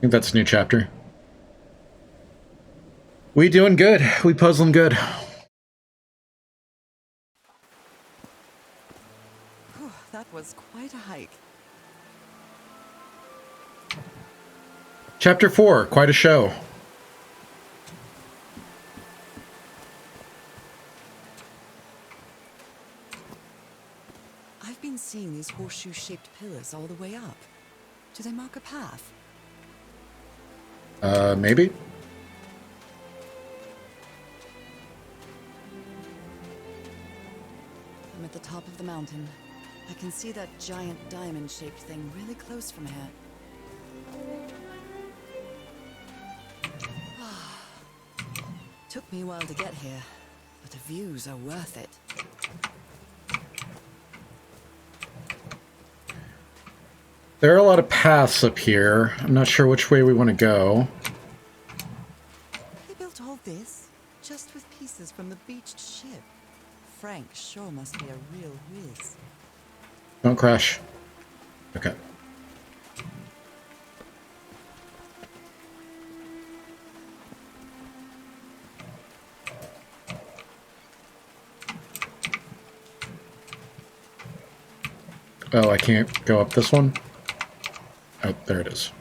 think that's a new chapter. We doing good. We puzzling good. Whew, that was quite a hike. Chapter 4, quite a show. I've been seeing these horseshoe-shaped pillars all the way up. Do they mark a path? Maybe? I'm at the top of the mountain. I can see that giant diamond-shaped thing really close from here. Took me a while to get here, but the views are worth it. There are a lot of paths up here. I'm not sure which way we want to go. They built all this just with pieces from the beached ship. Frank sure must be a real whiz. Don't crash. Okay. Oh, I can't go up this one? Oh, there it is.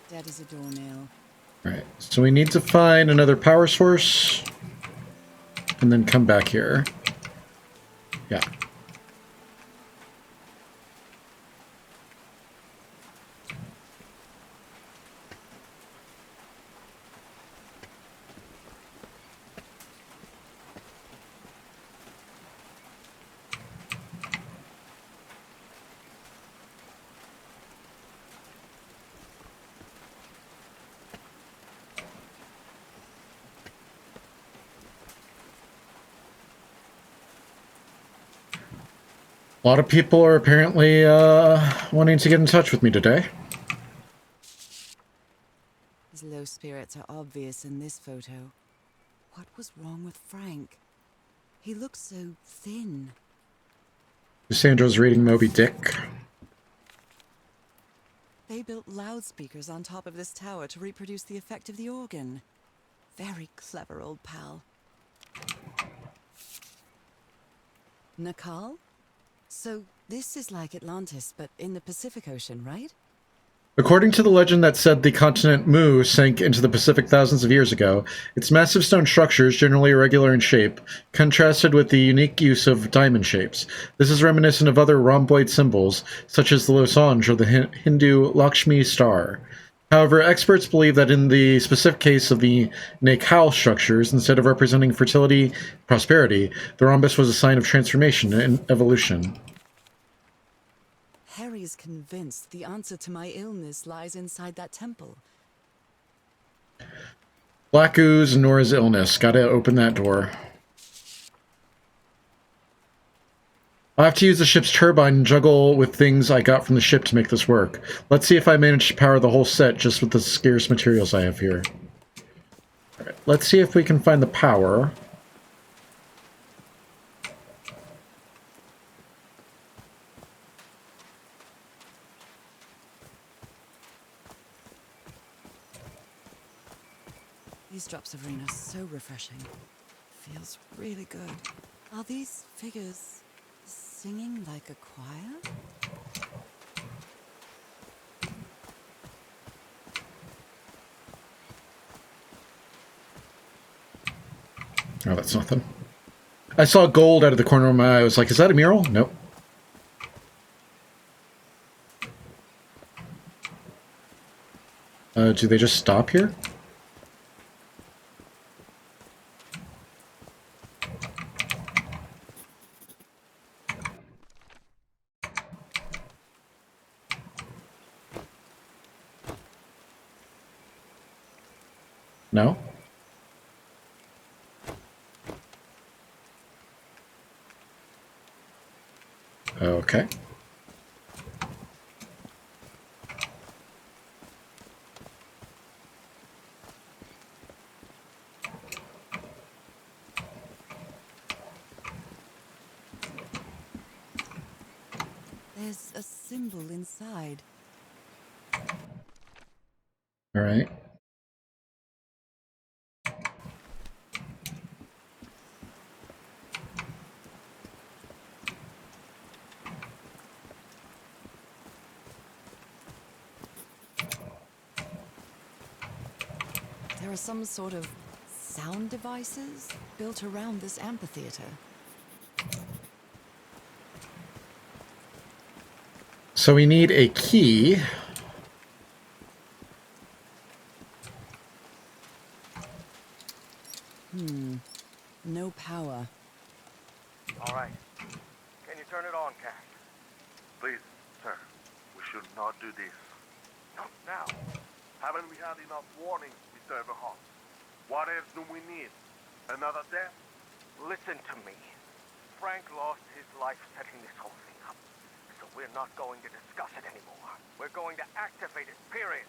That is a doornail. Right, so we need to find another power source and then come back here. Yeah. A lot of people are apparently wanting to get in touch with me today. His low spirits are obvious in this photo. What was wrong with Frank? He looks so thin. Sandro's reading Moby Dick. They built loudspeakers on top of this tower to reproduce the effect of the organ. Very clever, old pal. Nakal? So this is like Atlantis, but in the Pacific Ocean, right? According to the legend that said the continent Mu sank into the Pacific thousands of years ago, its massive stone structures, generally irregular in shape, contrasted with the unique use of diamond shapes. This is reminiscent of other rhomboid symbols, such as the losange or the Hindu Lakshmi star. However, experts believe that in the specific case of the Nakal structures, instead of representing fertility and prosperity, the rhombus was a sign of transformation and evolution. Harry's convinced the answer to my illness lies inside that temple. Black ooze and Nora's illness. Gotta open that door. I'll have to use the ship's turbine and juggle with things I got from the ship to make this work. Let's see if I manage to power the whole set just with the scarce materials I have here. Alright, let's see if we can find the power. These drops of rain are so refreshing. Feels really good. Are these figures singing like a choir? Oh, that's nothing. I saw gold out of the corner of my eye. I was like, is that a mural? Nope. Do they just stop here? No? Okay. There's a symbol inside. All right. There are some sort of sound devices built around this amphitheater. So we need a key. No power. All right. Can you turn it on, Cash? Please, sir, we should not do this. Not now. Haven't we had enough warnings, Mr. Everhart? What else do we need? Another death? Listen to me. Frank lost his life setting this whole thing up. So we're not going to discuss it anymore. We're going to activate it, period.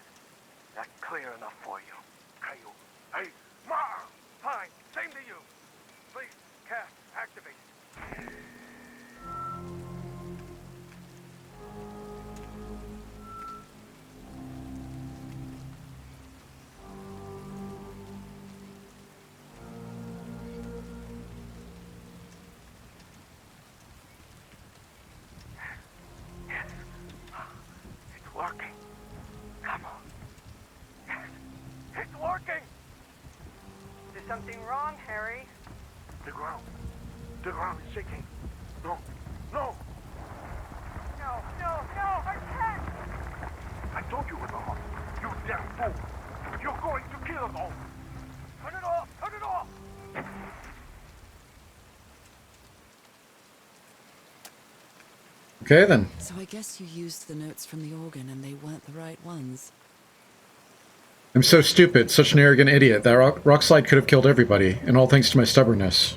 That clear enough for you? Caillou. Hey, Ma! Fine. Same to you. Please, Cash, activate it. Yes. It's working. Come on. Yes. It's working. Is something wrong, Harry? The ground. The ground is shaking. No. No! No, I can't! I told you, Everhart. You damn fool. You're going to kill us all. Turn it off! Turn it off! Okay, then. So I guess you used the notes from the organ and they weren't the right ones. I'm so stupid, such an arrogant idiot. That rock slide could have killed everybody, and all thanks to my stubbornness.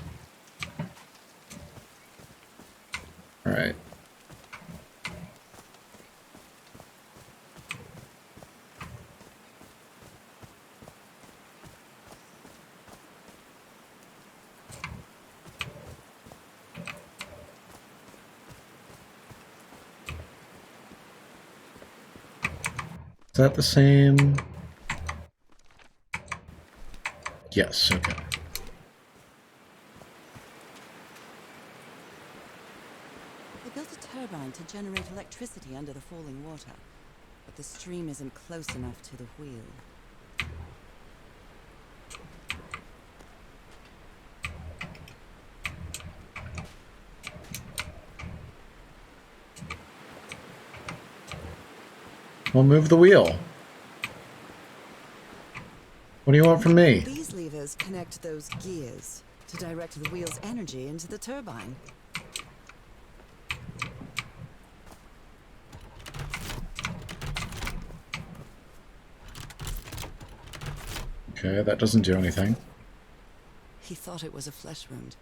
Alright. Is that the same? Yes, okay. They built a turbine to generate electricity under the falling water, but the stream isn't close enough to the wheel. Well, move the wheel. What do you want from me? These levers connect those gears to direct the wheel's energy into the turbine. Okay, that doesn't do anything. He thought it was a flesh wound,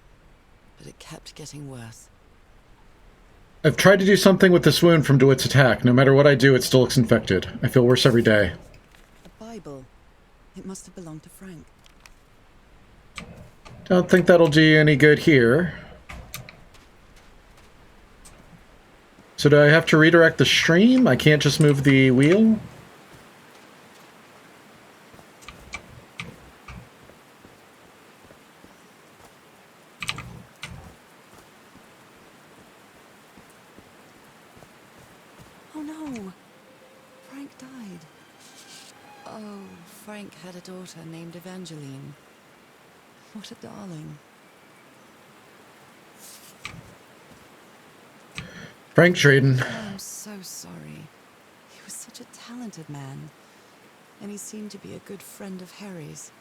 but it kept getting worse. I've tried to do something with this wound from DeWitt's attack. No matter what I do, it still looks infected. I feel worse every day. A Bible. It must have belonged to Frank. Don't think that'll do you any good here. So do I have to redirect the stream? I can't just move the wheel? Oh no! Frank died. Oh, Frank had a daughter named Evangeline. What a darling. Frank Drayden. I'm so sorry. He was such a talented man. And he seemed to be a good friend of Harry's.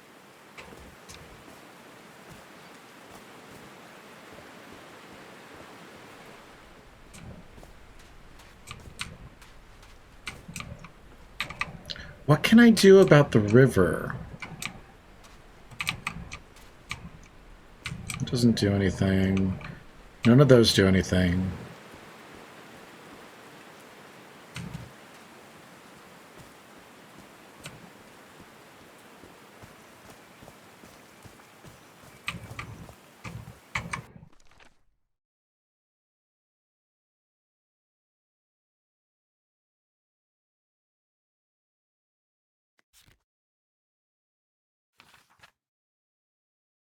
What can I do about the river? It doesn't do anything. None of those do anything.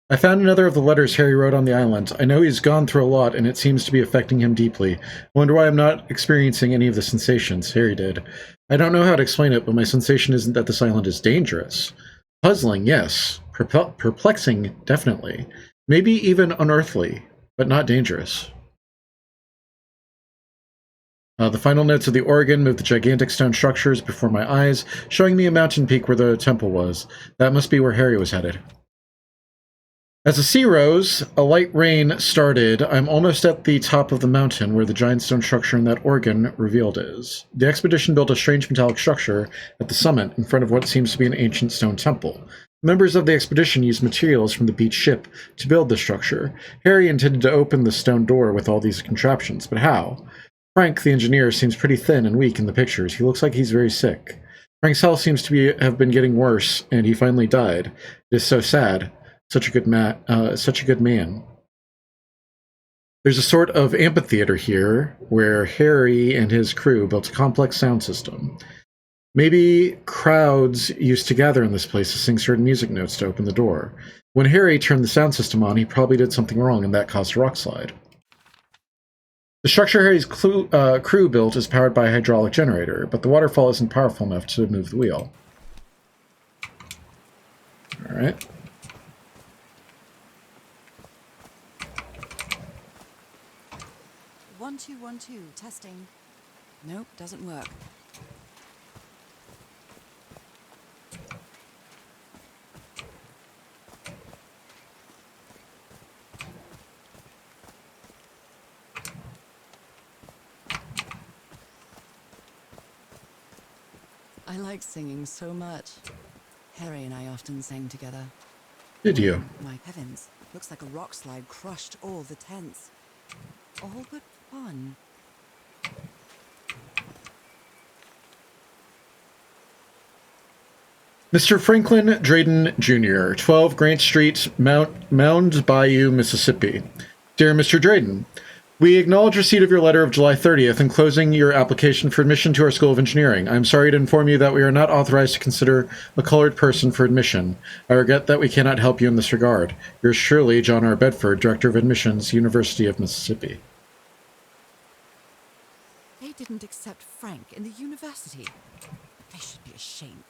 I found another of the letters Harry wrote on the island. I know he's gone through a lot, and it seems to be affecting him deeply. I wonder why I'm not experiencing any of the sensations Harry did. I don't know how to explain it, but my sensation isn't that this island is dangerous. Puzzling, yes. Perplexing, definitely. Maybe even unearthly, but not dangerous. The final notes of the organ moved the gigantic stone structures before my eyes, showing me a mountain peak where the temple was. That must be where Harry was headed. As the sea rose, a light rain started. I'm almost at the top of the mountain where the giant stone structure in that organ revealed is. The expedition built a strange metallic structure at the summit in front of what seems to be an ancient stone temple. Members of the expedition used materials from the beach ship to build the structure. Harry intended to open the stone door with all these contraptions, but how? Frank, the engineer, seems pretty thin and weak in the pictures. He looks like he's very sick. Frank's health seems to have been getting worse, and he finally died. It is so sad. Such a good man. There's a sort of amphitheater here where Harry and his crew built a complex sound system. Maybe crowds used to gather in this place to sing certain music notes to open the door. When Harry turned the sound system on, he probably did something wrong, and that caused a rock slide. The structure Harry's crew built is powered by a hydraulic generator, but the waterfall isn't powerful enough to move the wheel. Alright. One, two, testing. Nope, doesn't work. I like singing so much. Harry and I often sang together. Did you? My heavens, looks like a rock slide crushed all the tents. All but one. Mr. Franklin Drayden Jr., 12 Grant Street, Mound Bayou, Mississippi. Dear Mr. Drayden, we acknowledge receipt of your letter of July 30th enclosing your application for admission to our School of Engineering. I am sorry to inform you that we are not authorized to consider a colored person for admission. I regret that we cannot help you in this regard. Yours truly, John R. Bedford, Director of Admissions, University of Mississippi. They didn't accept Frank in the university. They should be ashamed.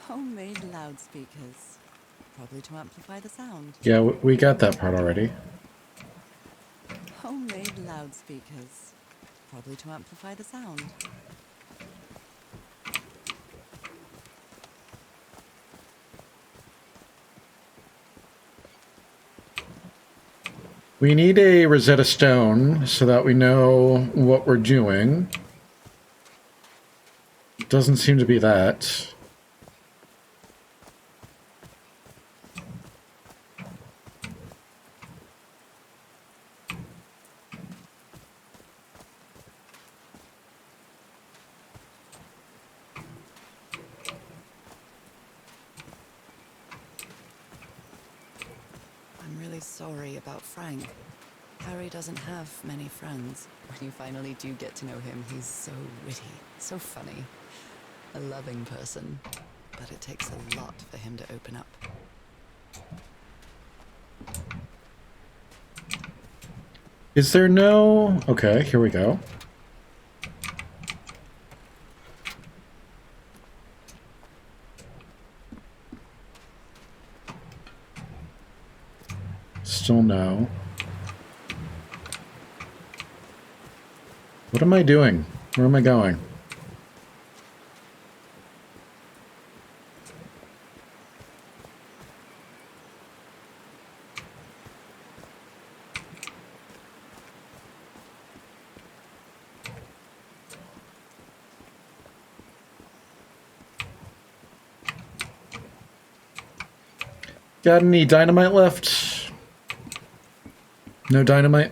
Homemade loudspeakers. Probably to amplify the sound. Yeah, we got that part already. Homemade loudspeakers. Probably to amplify the sound. We need a Rosetta Stone so that we know what we're doing. It doesn't seem to be that. I'm really sorry about Frank. Harry doesn't have many friends. When you finally do get to know him, he's so witty, so funny. A loving person. But it takes a lot for him to open up. Is there no... Okay, here we go. No. What am I doing? Where am I going? Got any dynamite left? No dynamite?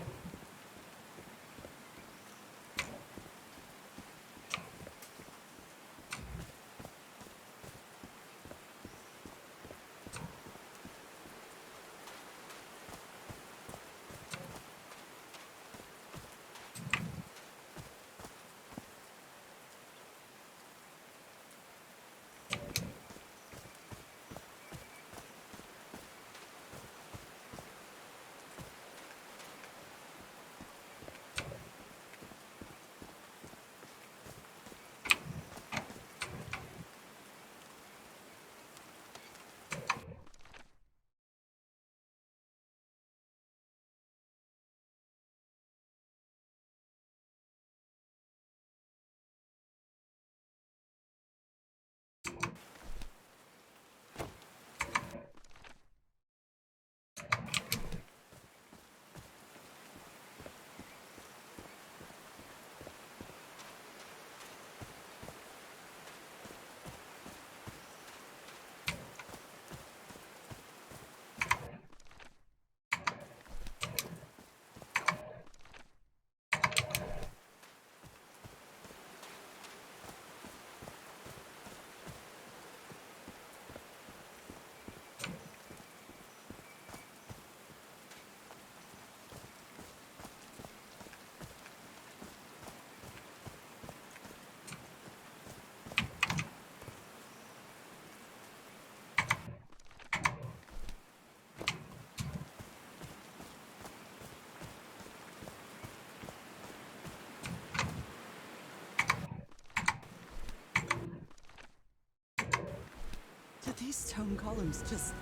Did these stone columns just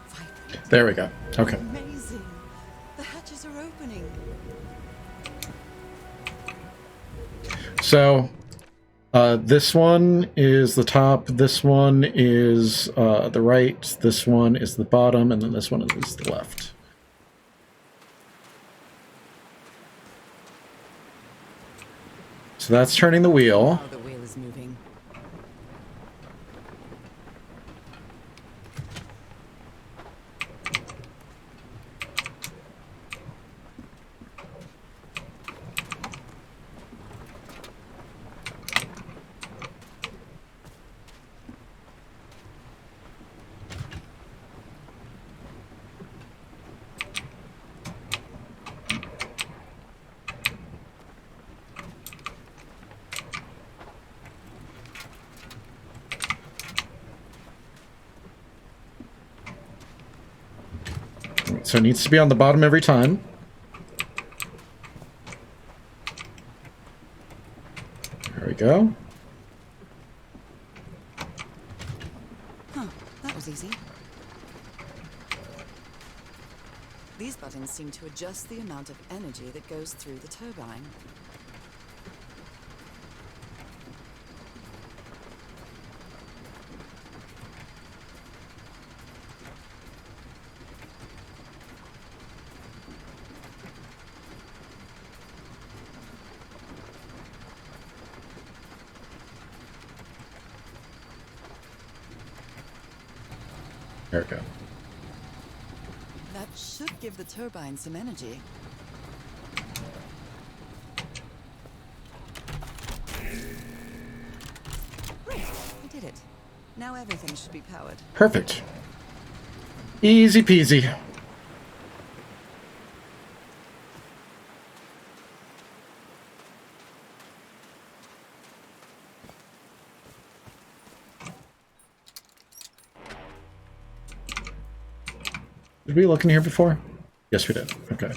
vibrate? There we go. Okay. Amazing. The hatches are opening. So, this one is the top, this one is the right, this one is the bottom, and then this one is the left. So that's turning the wheel. Oh, the wheel is moving. So it needs to be on the bottom every time. There we go. Huh, that was easy. These buttons seem to adjust the amount of energy that goes through the turbine. There we go. That should give the turbine some energy. Great, I did it. Now everything should be powered. Perfect. Easy peasy. Did we look in here before? Yes, we did. Okay.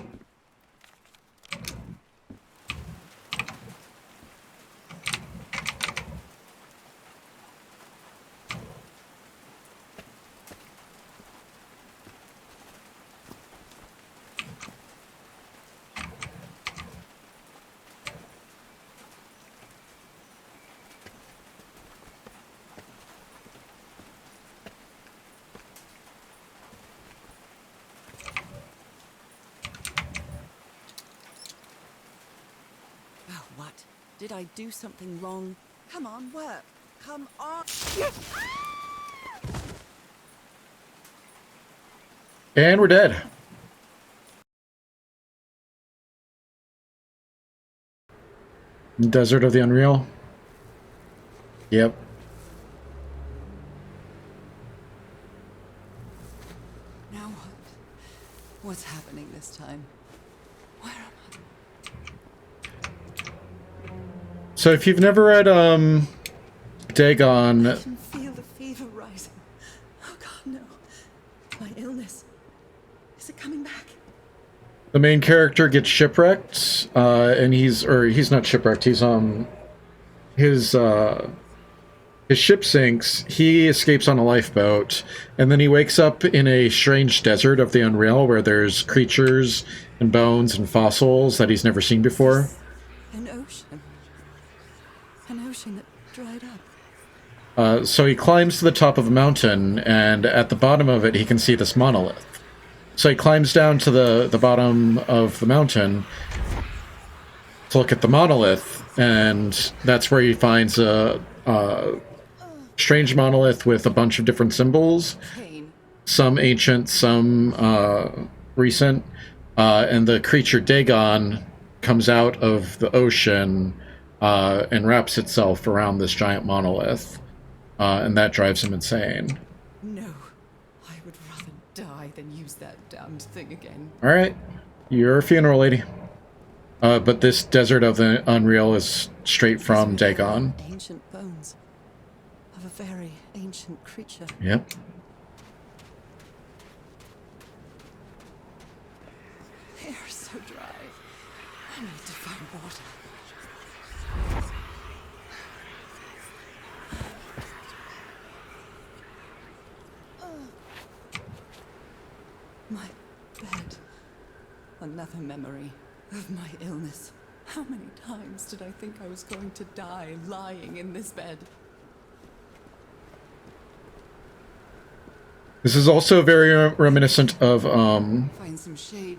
Oh, what? Did I do something wrong? Come on, work. Come on. And we're dead. Desert of the Unreal. Yep. Now what? What's happening this time? Where am I? So if you've never read Dagon, I can feel the fever rising. Oh God, no. My illness. Is it coming back? the main character gets shipwrecked, and he's not shipwrecked, his ship sinks, he escapes on a lifeboat, and then he wakes up in a strange desert of the Unreal where there's creatures and bones and fossils that he's never seen before. An ocean. An ocean that dried up. So he climbs to the top of a mountain, and at the bottom of it he can see this monolith. So he climbs down to the bottom of the mountain to look at the monolith, and that's where he finds a strange monolith with a bunch of different symbols, Pain. some ancient, some recent, and the creature Dagon comes out of the ocean and wraps itself around this giant monolith, and that drives him insane. No. I would rather die than use that damned thing again. All right, you're a funeral lady. But this desert of the Unreal is straight from Dagon. Ancient bones. Of a very ancient creature. Yep. Hair so dry. I need to find water. My bed. Another memory of my illness. How many times did I think I was going to die lying in this bed? This is also very reminiscent of Find some shade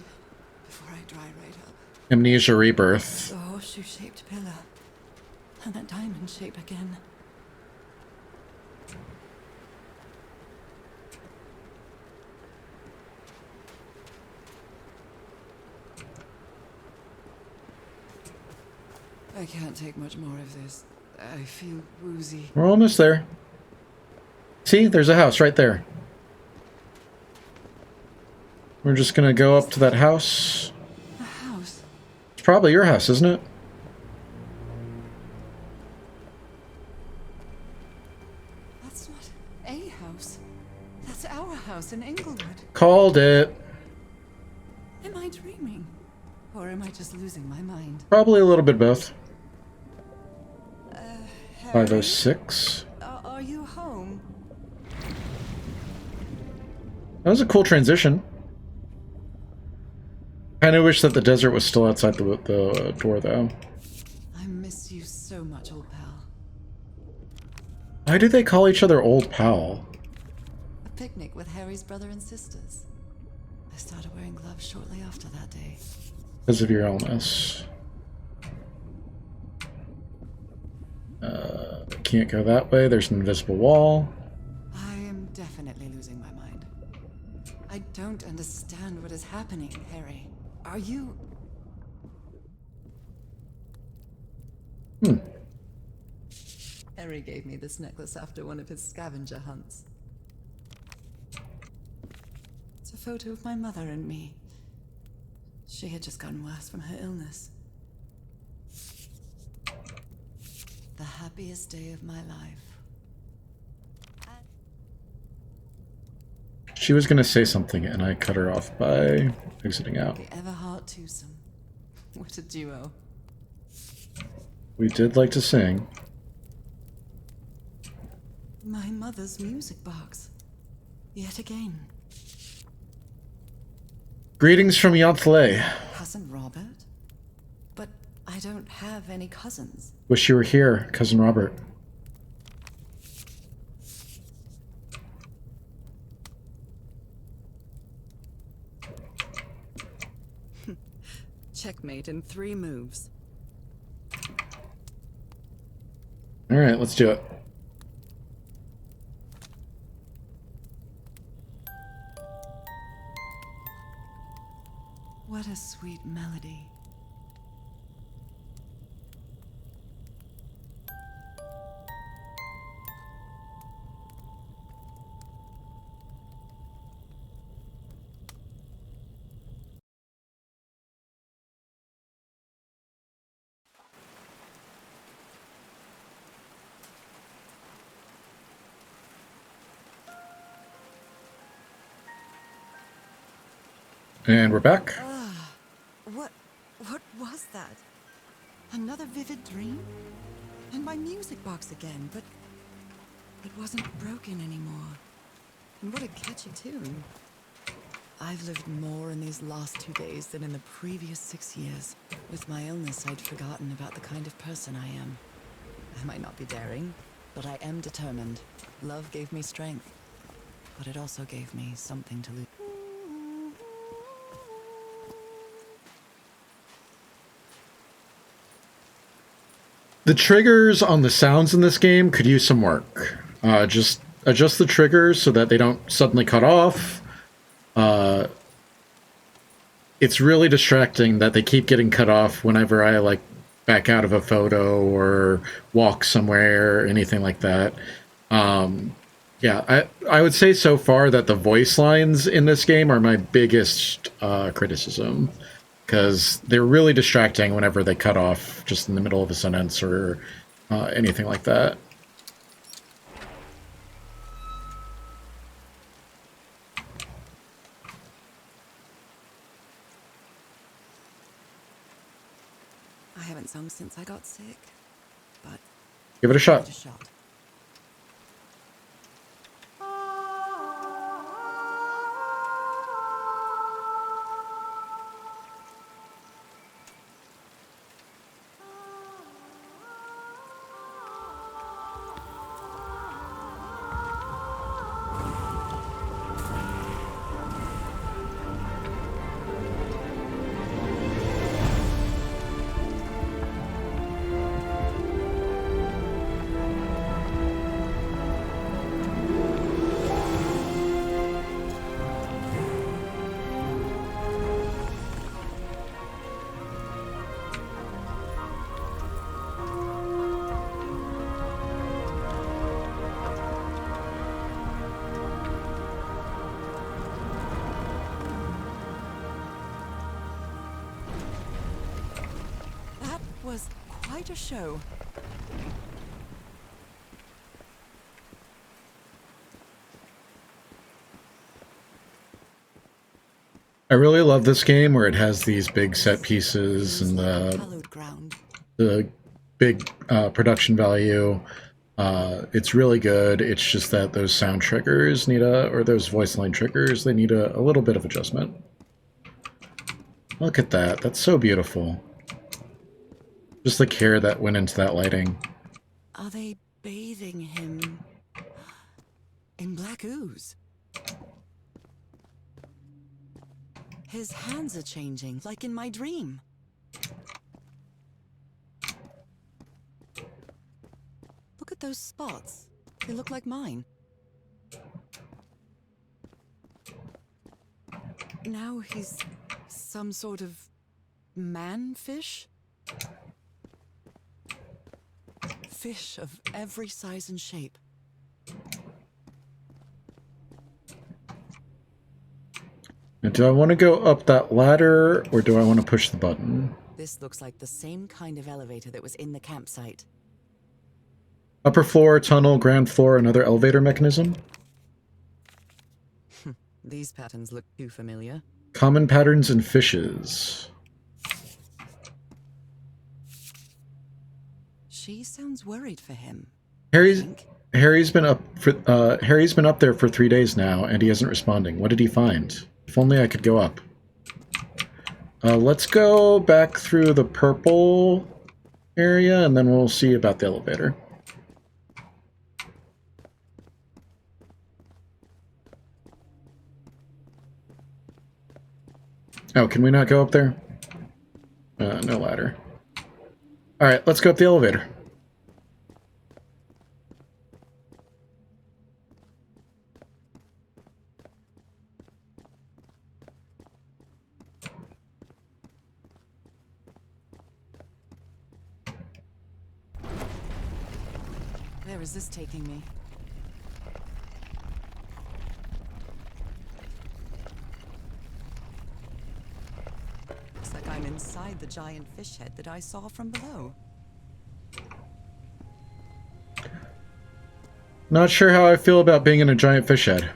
before I dry right up. Amnesia Rebirth. The horseshoe-shaped pillar. And that diamond shape again. I can't take much more of this. I feel woozy. We're almost there. See, there's a house right there. We're just gonna go up to that house. A house? It's probably your house, isn't it? That's not a house. That's our house in Inglewood. Called it. Am I dreaming? Or am I just losing my mind? Probably a little bit of both. Harry, 506. are you home? That was a cool transition. Kind of wish that the desert was still outside the door, though. I miss you so much, old pal. Why do they call each other Old Pal? A picnic with Harry's brother and sisters. I started wearing gloves shortly after that day. Because of your illness. Can't go that way. There's an invisible wall. I am definitely losing my mind. I don't understand what is happening, Harry. Are you... Harry gave me this necklace after one of his scavenger hunts. It's a photo of my mother and me. She had just gotten worse from her illness. The happiest day of my life. She was going to say something, and I cut her off by exiting out. The Everhart twosome. What a duo. We did like to sing. My mother's music box. Yet again. Greetings from Yontley. Cousin Robert? But I don't have any cousins. Wish you were here, Cousin Robert. Checkmate in 3 moves. Alright, let's do it. What a sweet melody. And we're back. What was that? Another vivid dream? And my music box again, but it wasn't broken anymore. And what a catchy tune. I've lived more in these last 2 days than in the previous 6 years. With my illness, I'd forgotten about the kind of person I am. I might not be daring, but I am determined. Love gave me strength, but it also gave me something to lose. The triggers on the sounds in this game could use some work. Just adjust the triggers so that they don't suddenly cut off. It's really distracting that they keep getting cut off whenever I like back out of a photo or walk somewhere or anything like that. Yeah, I would say so far that the voice lines in this game are my biggest criticism, because they're really distracting whenever they cut off just in the middle of a sentence or anything like that. I haven't sung since I got sick, but Give it a shot. give it a shot. That was quite a show. I really love this game where it has these big set pieces and Hallowed ground. the big production value. It's really good. It's just that those sound triggers need or those voice line triggers, they need a little bit of adjustment. Look at that. That's so beautiful. Just the care that went into that lighting. Are they bathing him in black ooze? His hands are changing, like in my dream. Look at those spots. They look like mine. Now he's some sort of man-fish? Fish of every size and shape. Now, do I want to go up that ladder, or do I want to push the button? This looks like the same kind of elevator that was in the campsite. Upper floor, tunnel, ground floor, another elevator mechanism? These patterns look too familiar. Common patterns in fishes. She sounds worried for him. Harry's been up there for 3 days now, and he isn't responding. What did he find? If only I could go up. Let's go back through the purple area, and then we'll see about the elevator. Oh, can we not go up there? No ladder. Alright, let's go up the elevator. Where is this taking me? Looks like I'm inside the giant fish head that I saw from below. Not sure how I feel about being in a giant fish head.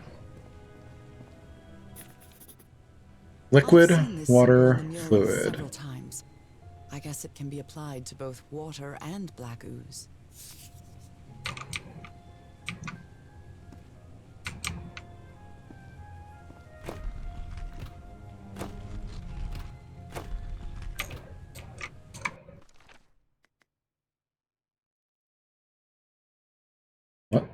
Liquid, I've seen this water, symbol on the mural fluid. several times. I guess it can be applied to both water and black ooze. What?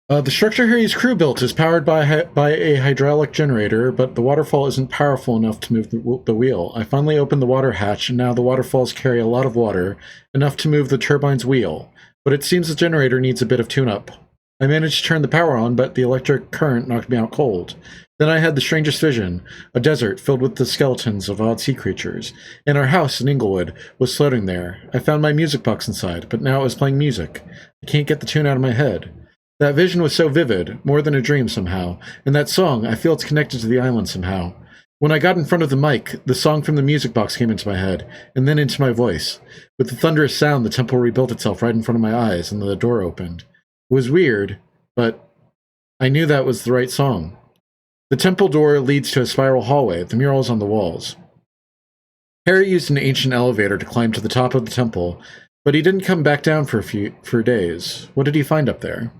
The structure Harry's crew built is powered by a hydraulic generator, but the waterfall isn't powerful enough to move the wheel. I finally opened the water hatch, and now the waterfalls carry a lot of water, enough to move the turbine's wheel. But it seems the generator needs a bit of tune-up. I managed to turn the power on, but the electric current knocked me out cold. Then I had the strangest vision, a desert filled with the skeletons of odd sea creatures, and our house in Inglewood was floating there. I found my music box inside, but now it was playing music. I can't get the tune out of my head. That vision was so vivid, more than a dream somehow, and that song, I feel it's connected to the island somehow. When I got in front of the mic, the song from the music box came into my head, and then into my voice. With the thunderous sound, the temple rebuilt itself right in front of my eyes, and the door opened. It was weird, but I knew that was the right song. The temple door leads to a spiral hallway, the murals on the walls. Harry used an ancient elevator to climb to the top of the temple, but he didn't come back down for days. What did he find up there?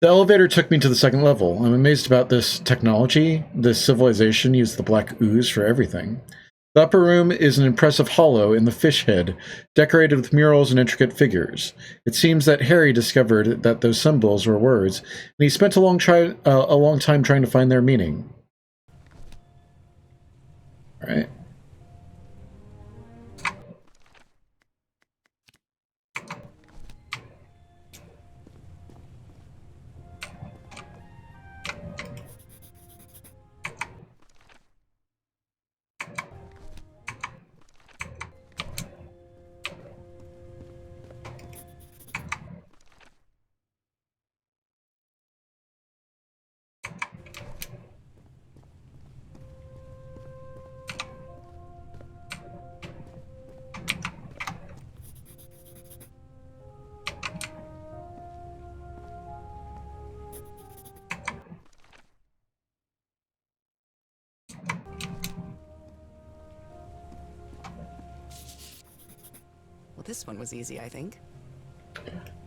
The elevator took me to the second level. I'm amazed about this technology. This civilization used the black ooze for everything. The upper room is an impressive hollow in the fish head, decorated with murals and intricate figures. It seems that Harry discovered that those symbols were words, and he spent a long time trying to find their meaning. All right. Well, this one was easy, I think.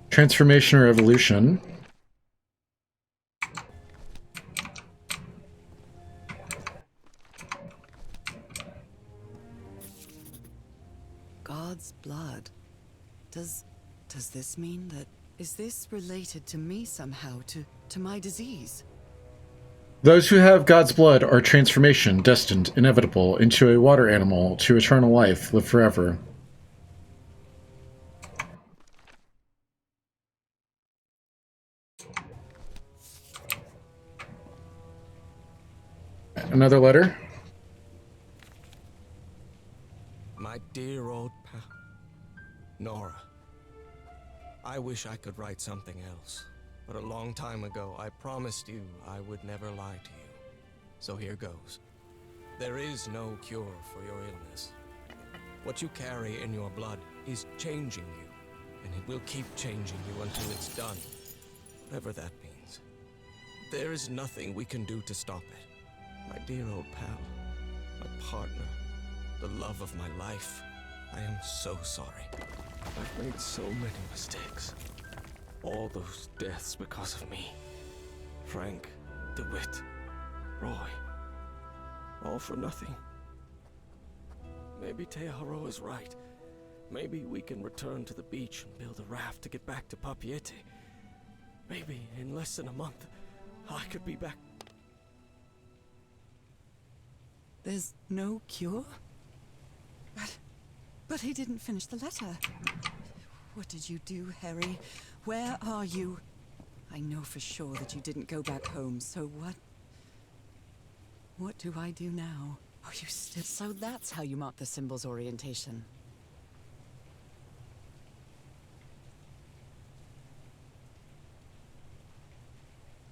Transformation or evolution. God's blood. Does this mean that... Is this related to me somehow, to my disease? Those who have God's blood are transformation, destined, inevitable, into a water animal, to eternal life, live forever. Another letter. My dear old pal, Nora. I wish I could write something else, but a long time ago I promised you I would never lie to you. So here goes. There is no cure for your illness. What you carry in your blood is changing you, and it will keep changing you until it's done, whatever that means. There is nothing we can do to stop it. My dear old pal, my partner, the love of my life, I am so sorry. I've made so many mistakes. All those deaths because of me. Frank, DeWitt, Roy. All for nothing. Maybe Teodoro is right. Maybe we can return to the beach and build a raft to get back to Papiete. Maybe in less than a month, I could be back. There's no cure? But he didn't finish the letter. What did you do, Harry? Where are you? I know for sure that you didn't go back home, so what do I do now? Are you still? So that's how you mark the symbol's orientation.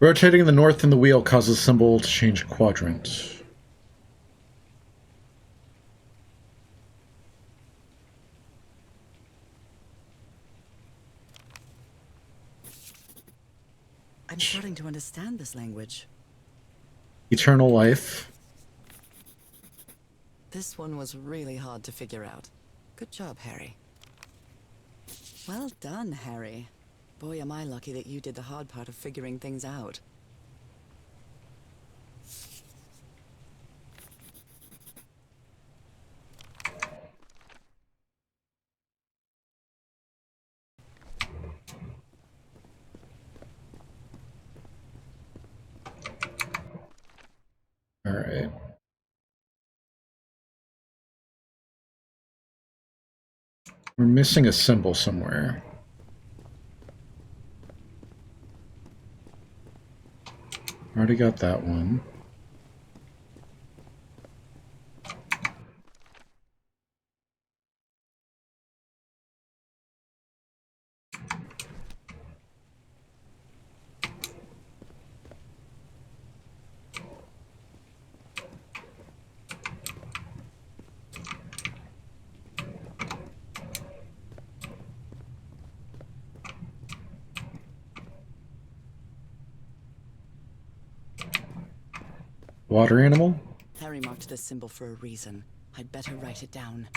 Rotating the north in the wheel causes the symbol to change quadrant. I'm starting to understand this language. Eternal life. This one was really hard to figure out. Good job, Harry. Well done, Harry. Boy, am I lucky that you did the hard part of figuring things out. All right. We're missing a symbol somewhere. Already got that one. Water animal? Harry marked this symbol for a reason. I'd better write it down.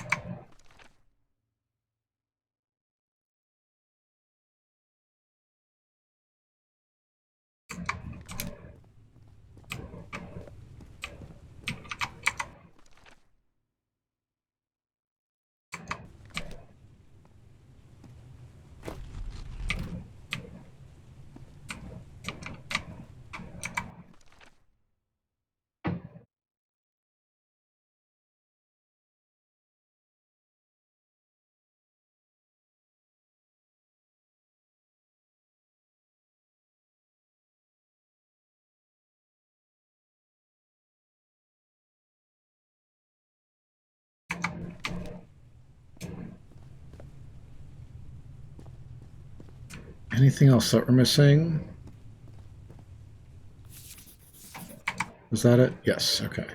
Anything else that we're missing? Was that it? Yes, okay.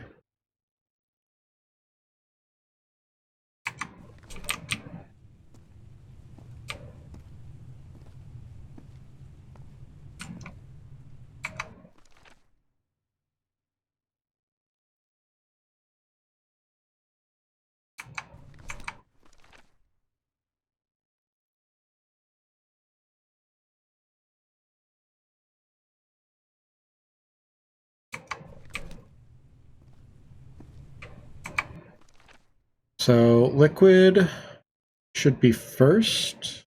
So liquid should be first.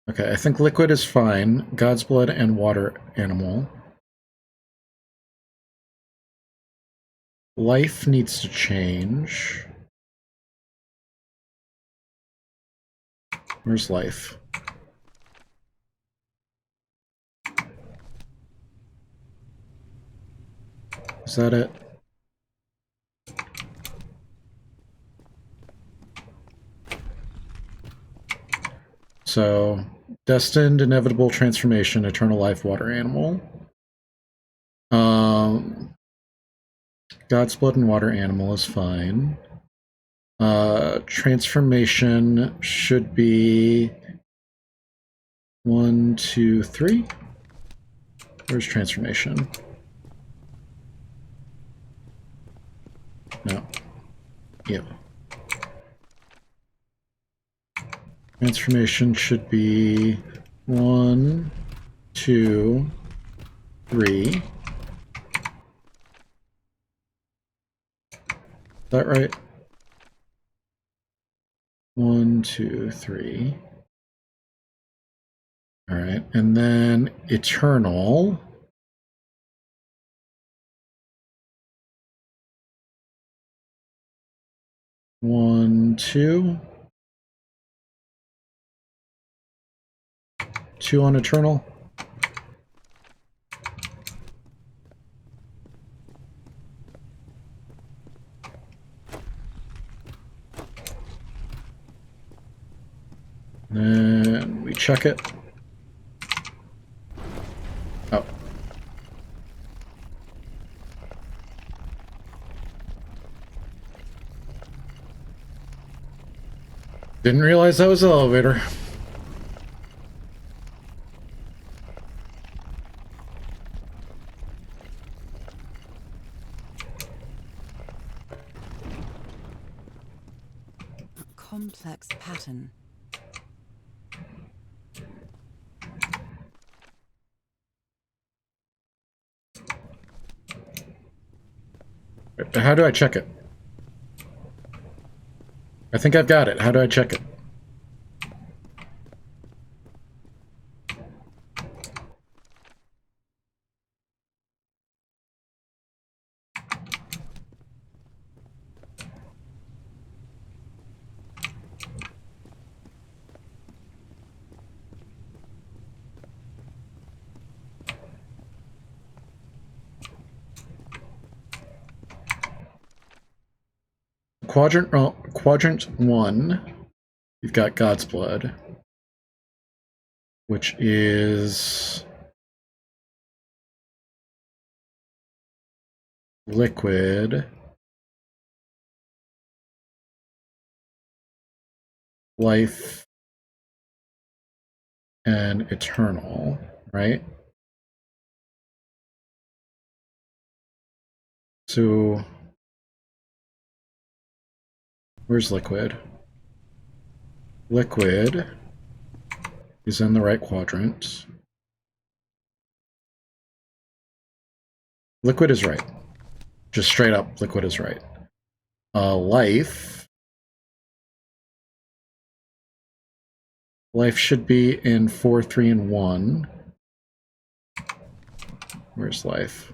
Okay, I think liquid is fine. God's blood and water animal. Life needs to change. Where's life? Is that it? So, destined, inevitable transformation, eternal life, water animal. God's blood and water animal is fine. Transformation should be 1, 2, 3. Where's transformation? No. Yep. Transformation should be 1, 2, 3. Is that right? 1, 2, 3. All right, and then eternal. One, two. 2 on Eternal. Then we check it. Oh. Didn't realize that was the elevator. A complex pattern. How do I check it? I think I've got it. How do I check it? Quadrant 1, you've got God's Blood, which is liquid, life, and eternal, right? So where's liquid? Liquid is in the right quadrant. Liquid is right. Just straight up, liquid is right. Life should be in 4, 3, and 1. Where's life?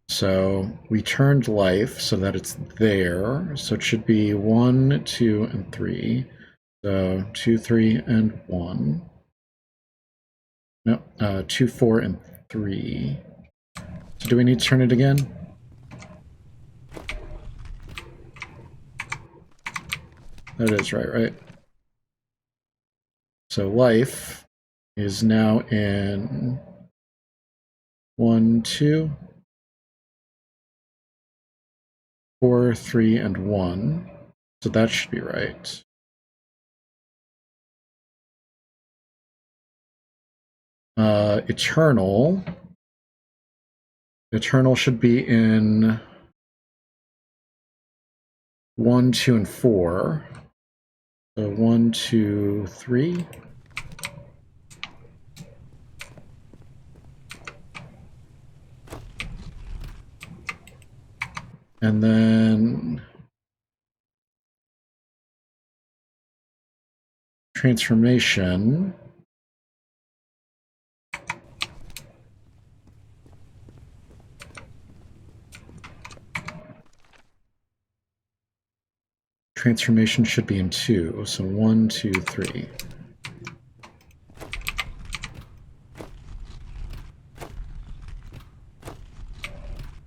So we turned life so that it's there. So it should be 1, 2, and 3. So 2, 3, and 1. No, 2, 4, and 3. So do we need to turn it again? That is right? So life is now in 1, 2, 4, 3, and 1. So that should be right. Eternal. Eternal should be in 1, 2, and 4. So 1, 2, 3. And then transformation. Transformation should be in 2. So 1, 2, 3.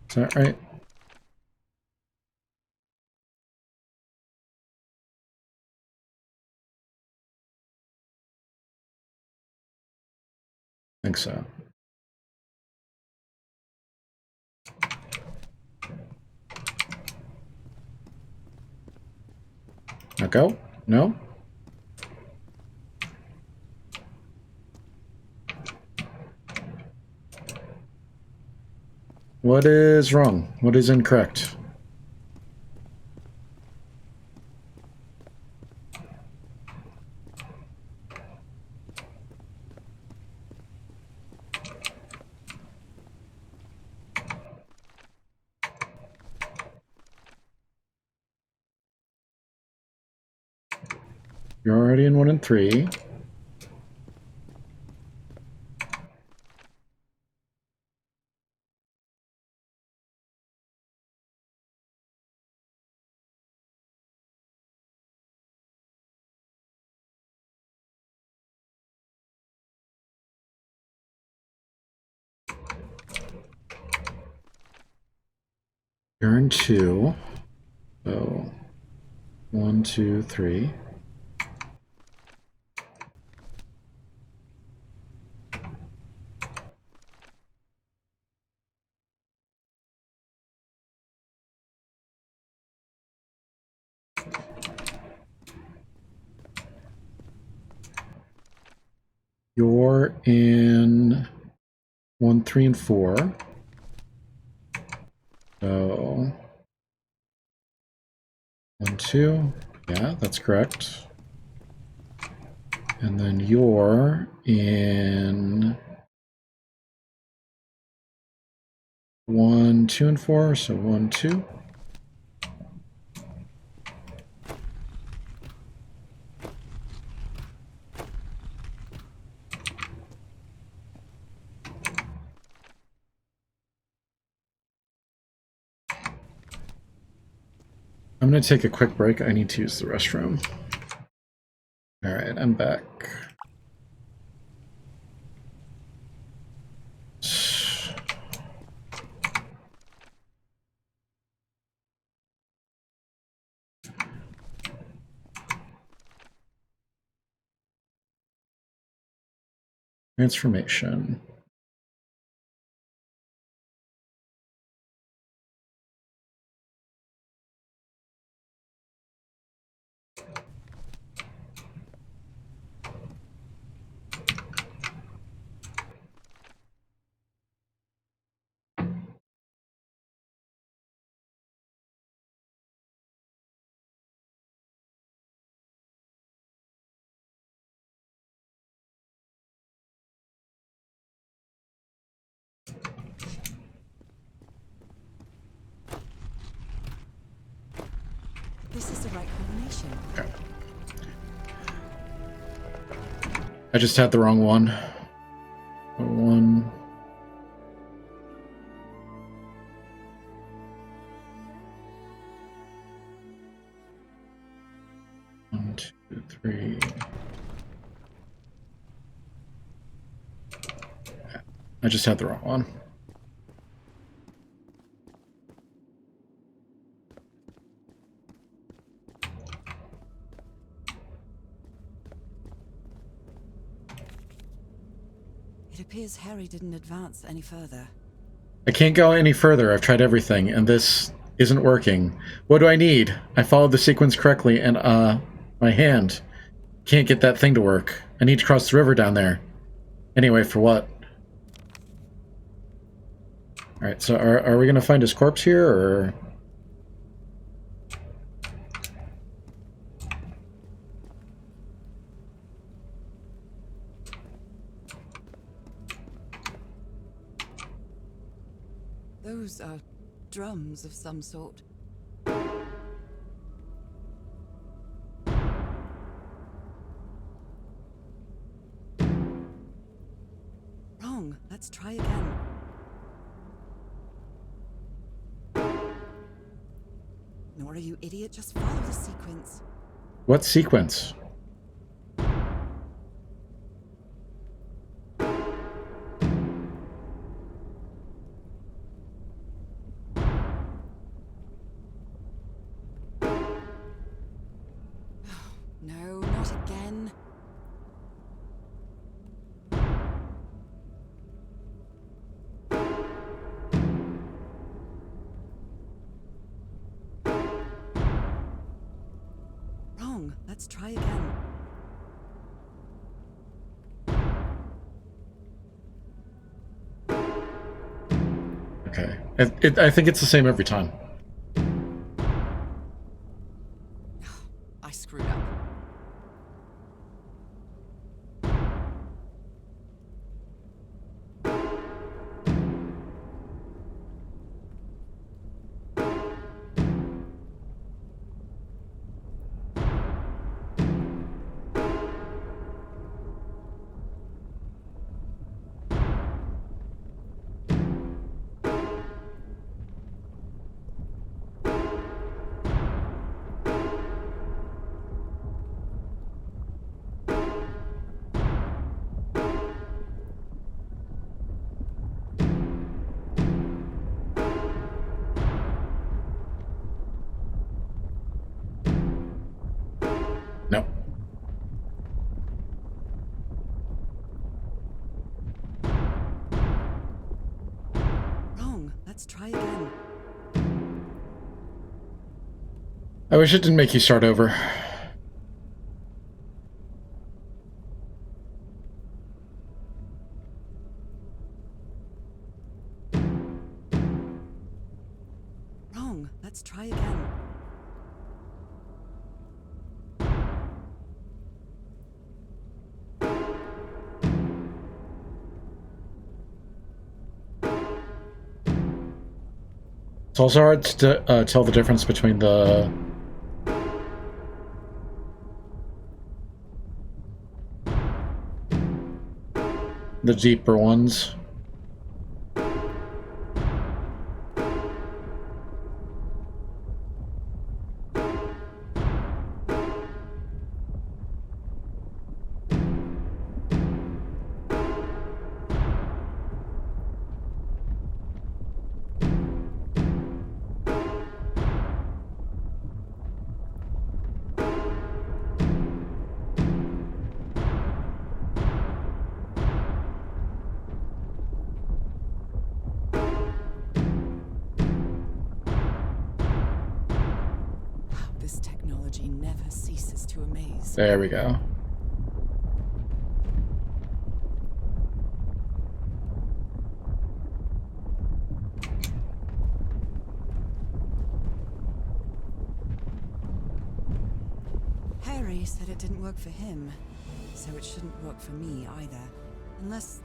Is that right? I think so. Now go? No? What is wrong? What is incorrect? You're already in 1 and 3. You're in 2. So 1, 2, 3. You're in 1, 3, and 4. So 1, 2. Yeah, that's correct. And then you're in 1, 2, and 4. So 1, 2. I'm going to take a quick break. I need to use the restroom. All right, I'm back. Transformation. This is the right combination. Okay. I just had the wrong one. 1. One, 2, 3. I just had the wrong one. It appears Harry didn't advance any further. I can't go any further. I've tried everything, and this isn't working. What do I need? I followed the sequence correctly, and, my hand. Can't get that thing to work. I need to cross the river down there. Anyway, for what? Alright, so are we gonna find his corpse here, or...? Those are drums of some sort. Wrong. Let's try again. Nora, you idiot. Just follow the sequence. What sequence? No, not again. Wrong. Let's try again. Okay. I think it's the same every time. I screwed up. I wish it didn't make you start over. Wrong. Let's try again. It's also hard to tell the difference between the deeper ones. This technology never ceases to amaze. There we go. Harry said it didn't work for him, so it shouldn't work for me either. Unless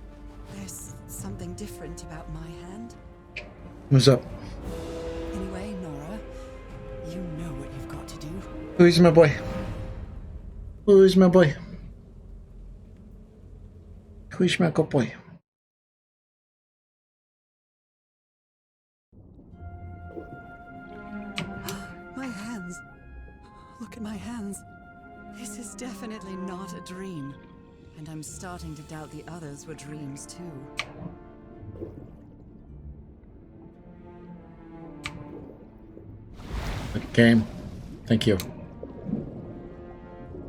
there's something different about my hand. What's up? Anyway, Nora, you know what you've got to do. Who's my boy? Who's my boy? Who's my good boy? My hands. Look at my hands. This is definitely not a dream. And I'm starting to doubt the others were dreams too. Game. Thank you.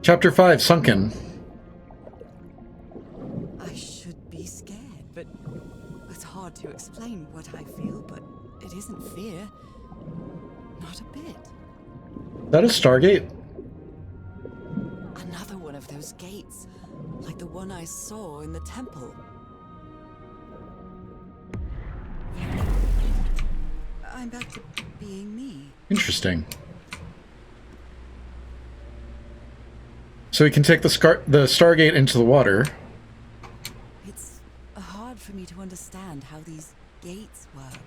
Chapter 5, Sunken. I should be scared, but it's hard to explain what I feel, but it isn't fear. Not a bit. Is that a Stargate? Another one of those gates, like the one I saw in the temple. I'm back to being me. Interesting. So we can take the Stargate into the water. It's hard for me to understand how these gates work.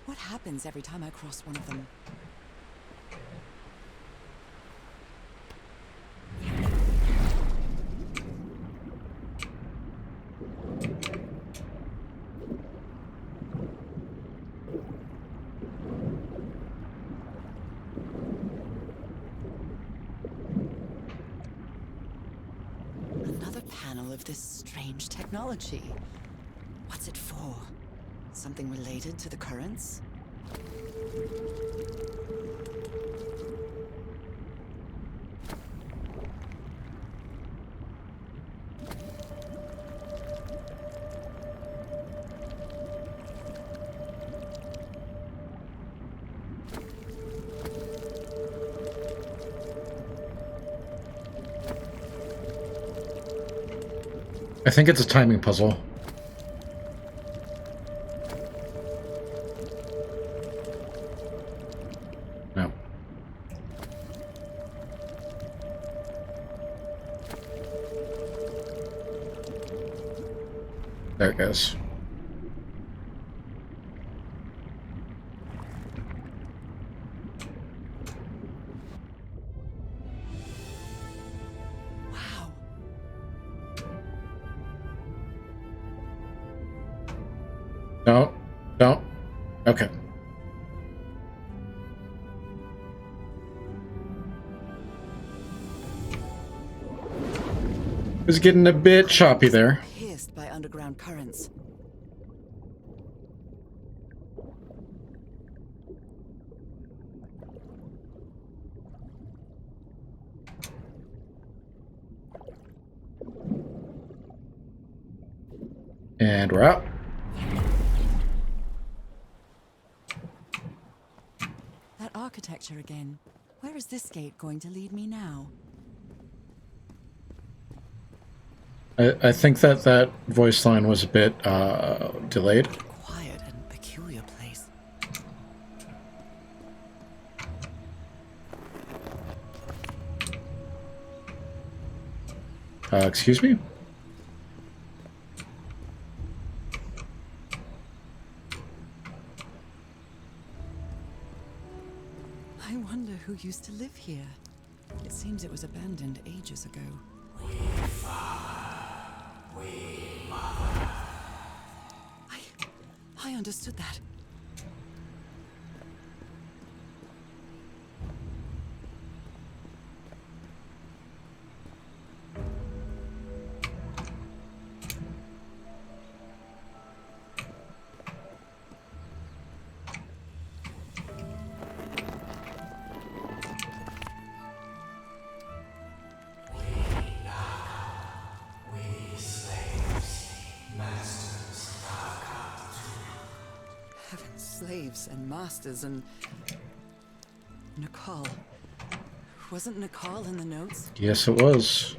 What happens every time I cross one of them? Another panel of this strange technology. What's it for? Something related to the currents? I think it's a timing puzzle. No. There it goes. Wow. No. No. Okay. It was getting a bit choppy there. Pierced by underground currents. And we're out. That architecture again. Where is this gate going to lead me now? I think that voice line was a bit delayed. Quiet and peculiar place. Excuse me? I wonder who used to live here. It seems it was abandoned ages ago. I understood that. Slaves and masters and... Nicole. Wasn't Nicole in the notes? Yes, it was.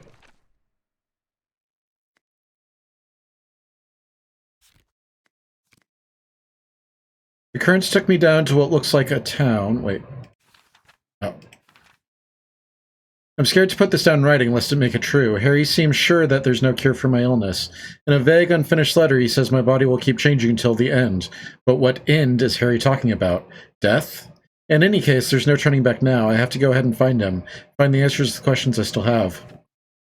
The currents took me down to what looks like a town. Wait. Oh. I'm scared to put this down in writing lest it make it true. Harry seems sure that there's no cure for my illness. In a vague, unfinished letter, he says my body will keep changing until the end. But what end is Harry talking about? Death? In any case, there's no turning back now. I have to go ahead and find him. Find the answers to the questions I still have.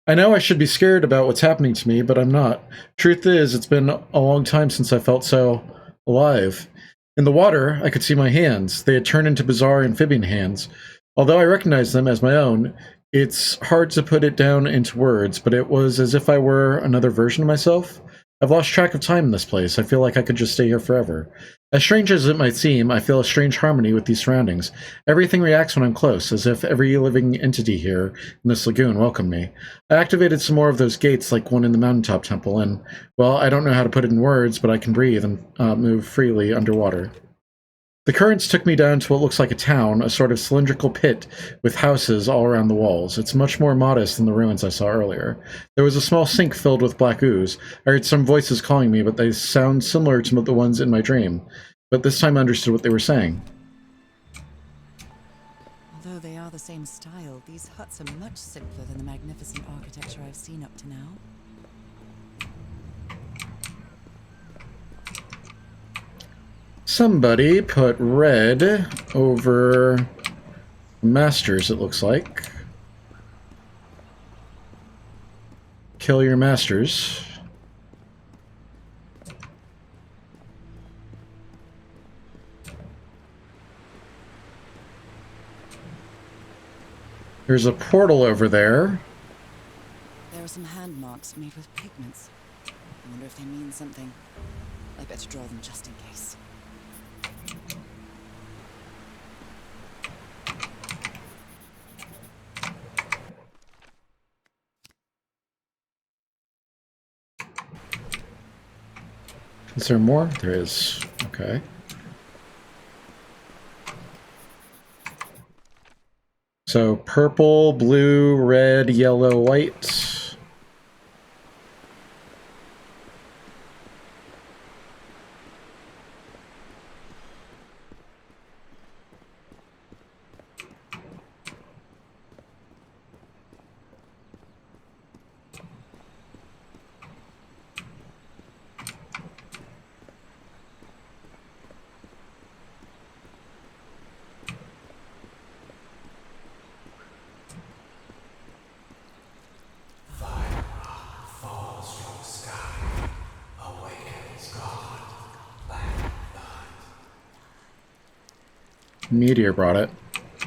I know I should be scared about what's happening to me, but I'm not. Truth is, it's been a long time since I felt so alive. In the water, I could see my hands. They had turned into bizarre amphibian hands. Although I recognized them as my own, it's hard to put it down into words, but it was as if I were another version of myself. I've lost track of time in this place. I feel like I could just stay here forever. As strange as it might seem, I feel a strange harmony with these surroundings. Everything reacts when I'm close, as if every living entity here in this lagoon welcomed me. I activated some more of those gates like one in the mountaintop temple, and, well, I don't know how to put it in words, but I can breathe and move freely underwater. The currents took me down to what looks like a town, a sort of cylindrical pit with houses all around the walls. It's much more modest than the ruins I saw earlier. There was a small sink filled with black ooze. I heard some voices calling me, but they sound similar to the ones in my dream. But this time I understood what they were saying. Although they are the same style, these huts are much simpler than the magnificent architecture I've seen up to now. Somebody put red over masters, it looks like. Kill your masters. There's a portal over there. There are some hand marks made with pigments. I wonder if they mean something. I better draw them just in case. Is there more? There is. Okay. So purple, blue, red, yellow, white. Meteor brought it.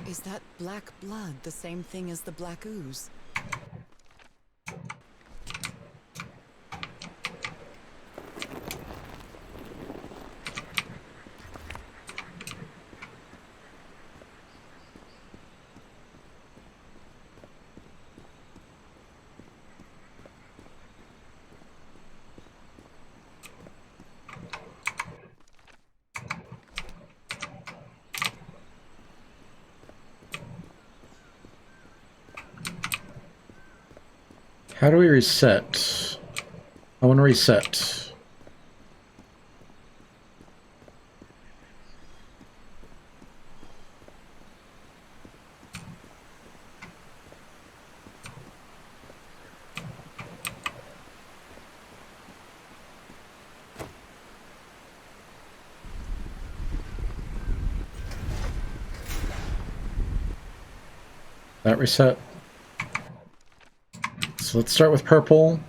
Is that black blood the same thing as the black ooze? How do we reset? I want to reset. That reset. So let's start with purple.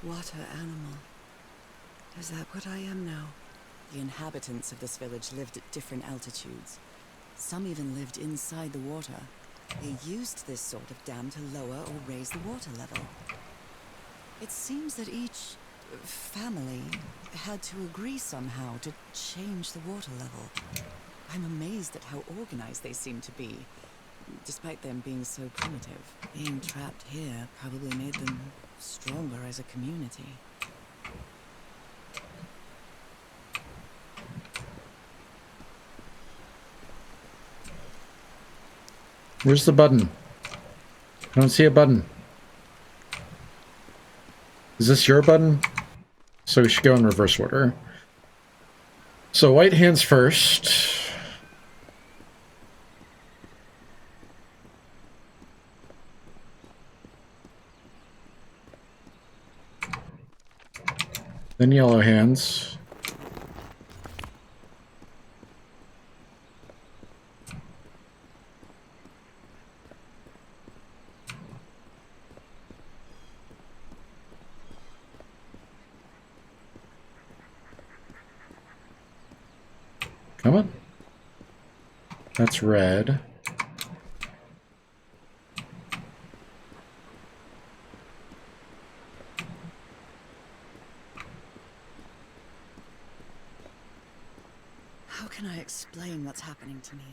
Water animal. Is that what I am now? The inhabitants of this village lived at different altitudes. Some even lived inside the water. They used this sort of dam to lower or raise the water level. It seems that each family had to agree somehow to change the water level. I'm amazed at how organized they seem to be, despite them being so primitive. Being trapped here probably made them stronger as a community. Where's the button? I don't see a button. Is this your button? So we should go in reverse order. So white hands first. Then yellow hands. Come on. That's red. How can I explain what's happening to me?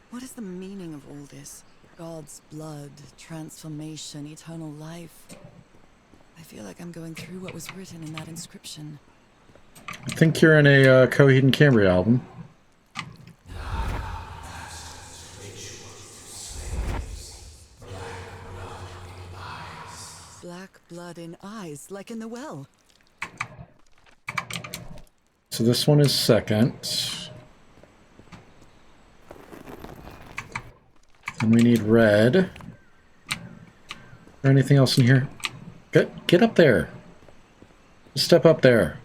What is the meaning of all this? God's blood, transformation, eternal life. I feel like I'm going through what was written in that inscription. I think you're in a Coheed and Cambria album. Black blood in eyes, like in the well. So this one is second. And we need red. Is there anything else in here? Get up there. Just step up there.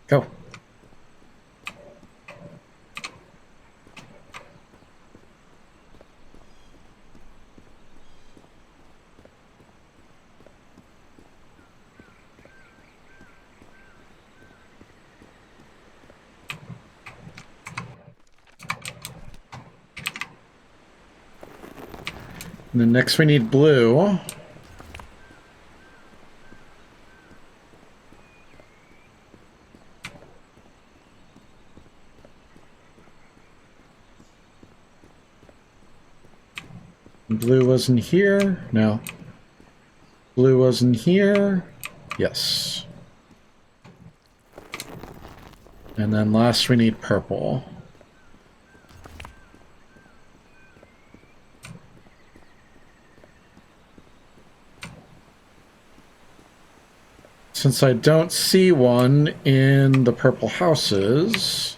Go. And then next we need blue. Blue wasn't here. No. Blue wasn't here. Yes. And then last we need purple. Since I don't see one in the purple houses,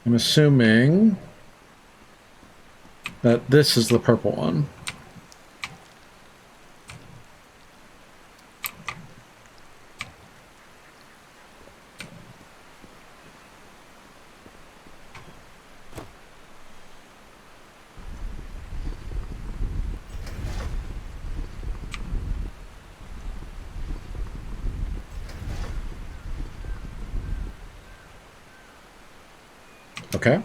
I'm assuming that this is the purple one. Okay.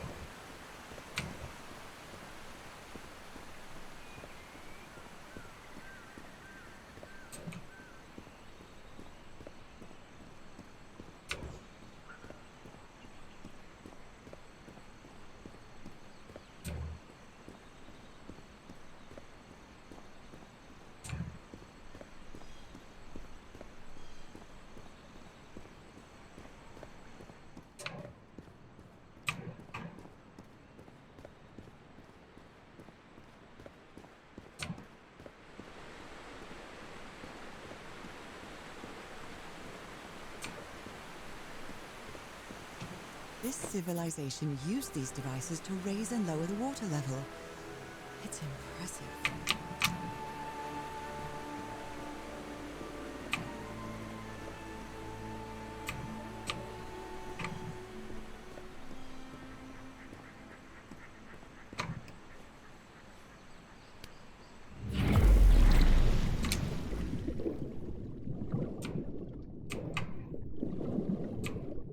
This civilization used these devices to raise and lower the water level. It's impressive.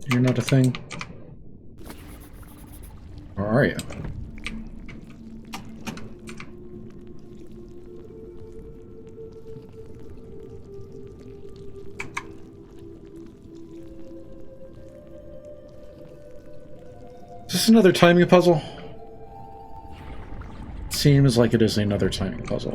You're not a thing. Or are you? Is this another timing puzzle? Seems like it is another timing puzzle.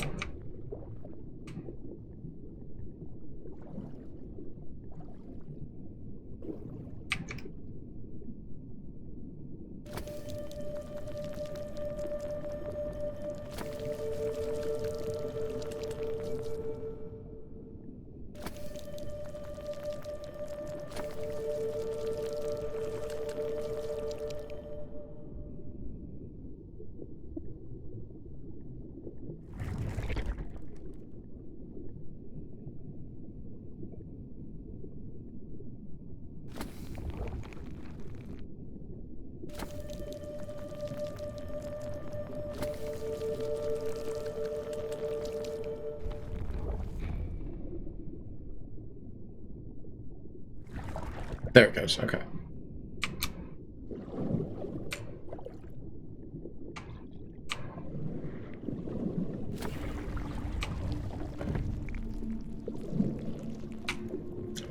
There it goes, okay.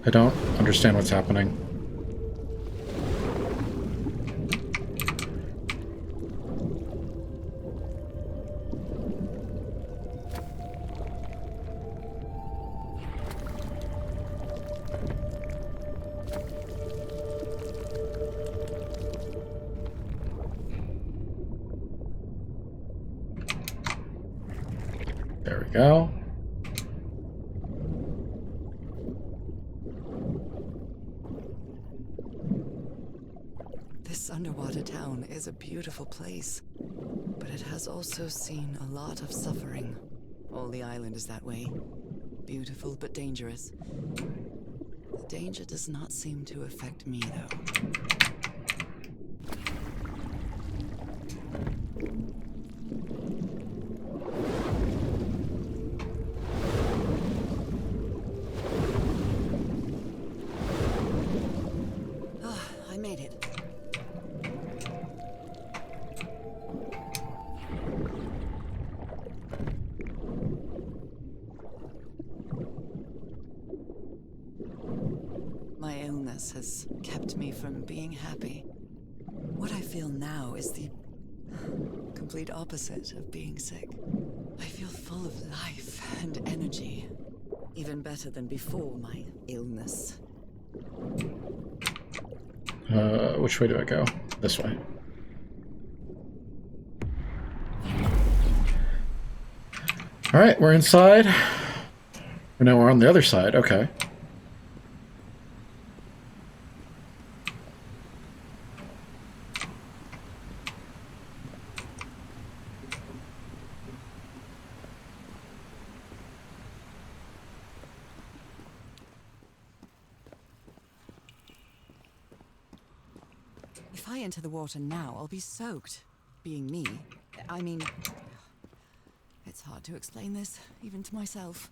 I don't understand what's happening. There we go. This underwater town is a beautiful place, but it has also seen a lot of suffering. All the island is that way. Beautiful but dangerous. The danger does not seem to affect me, though. I made it. My illness has kept me from being happy. What I feel now is the complete opposite of being sick. I feel full of life and energy. Even better than before my illness. Which way do I go? This way. Alright, we're inside. Or no, we're on the other side, okay. If I enter the water now, I'll be soaked. Being me. I mean... It's hard to explain this, even to myself.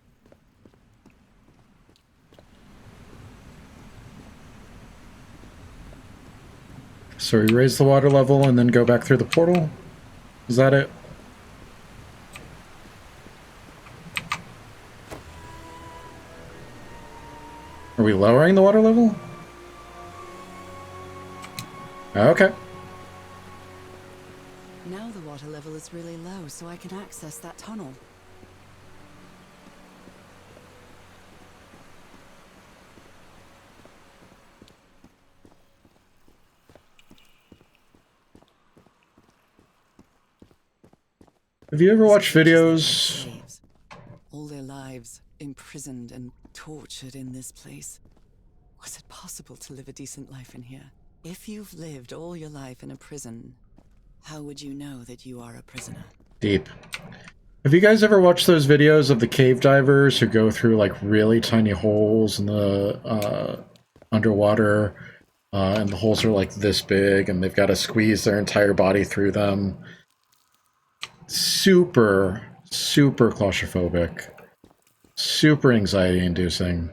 So we raise the water level and then go back through the portal? Is that it? Are we lowering the water level? Okay. Now the water level is really low, so I can access that tunnel. Have you ever watched videos? Slaves. All their lives imprisoned and tortured in this place. Was it possible to live a decent life in here? If you've lived all your life in a prison, how would you know that you are a prisoner? Deep. Have you guys ever watched those videos of the cave divers who go through like really tiny holes in the underwater, and the holes are like this big, and they've got to squeeze their entire body through them? Super, super claustrophobic. Super anxiety-inducing.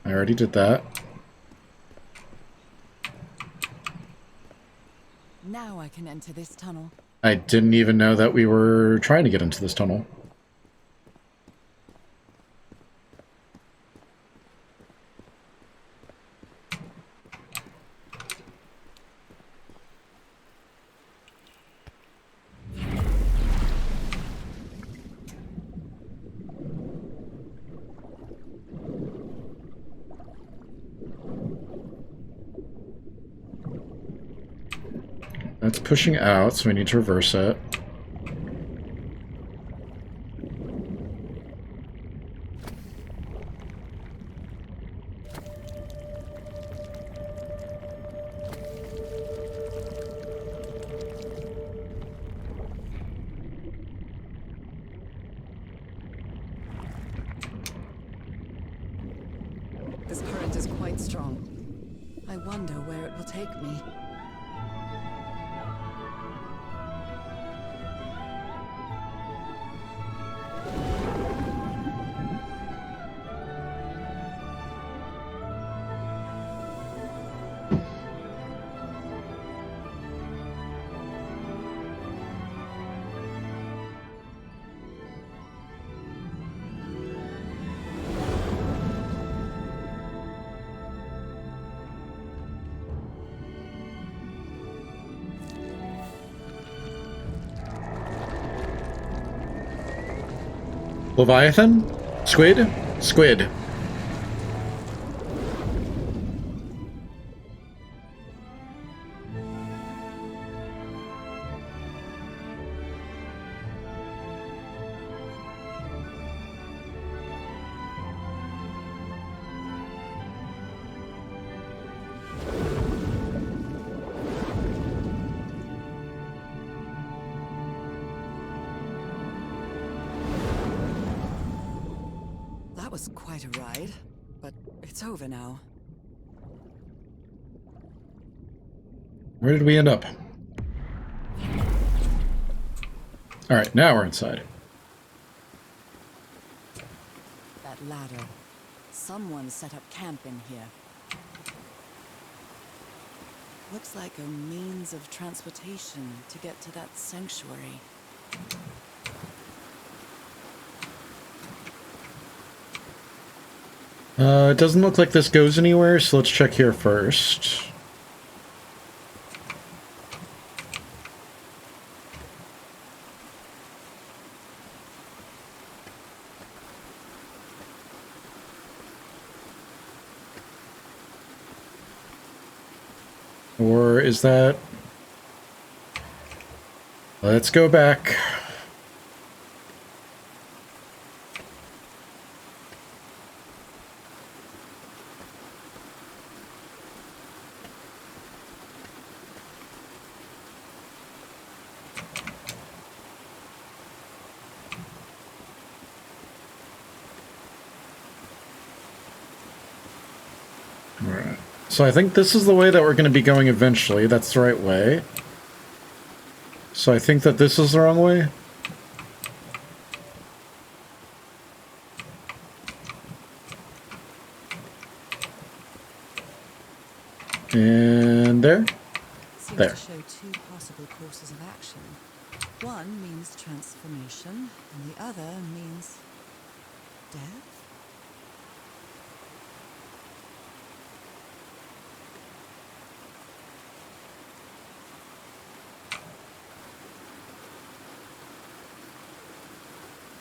I already did that. Now I can enter this tunnel. I didn't even know that we were trying to get into this tunnel. That's pushing out, so we need to reverse it. This current is quite strong. I wonder where it will take me. Leviathan? Squid? Squid. That was quite a ride, but it's over now. Where did we end up? Alright, now we're inside. That ladder. Someone set up camp in here. Looks like a means of transportation to get to that sanctuary. It doesn't look like this goes anywhere, so let's check here first. Or is that... Let's go back. Alright. So I think this is the way that we're going to be going eventually. That's the right way. So I think that this is the wrong way. And there. Seems There. to show two possible courses of action. One means transformation, and the other means death?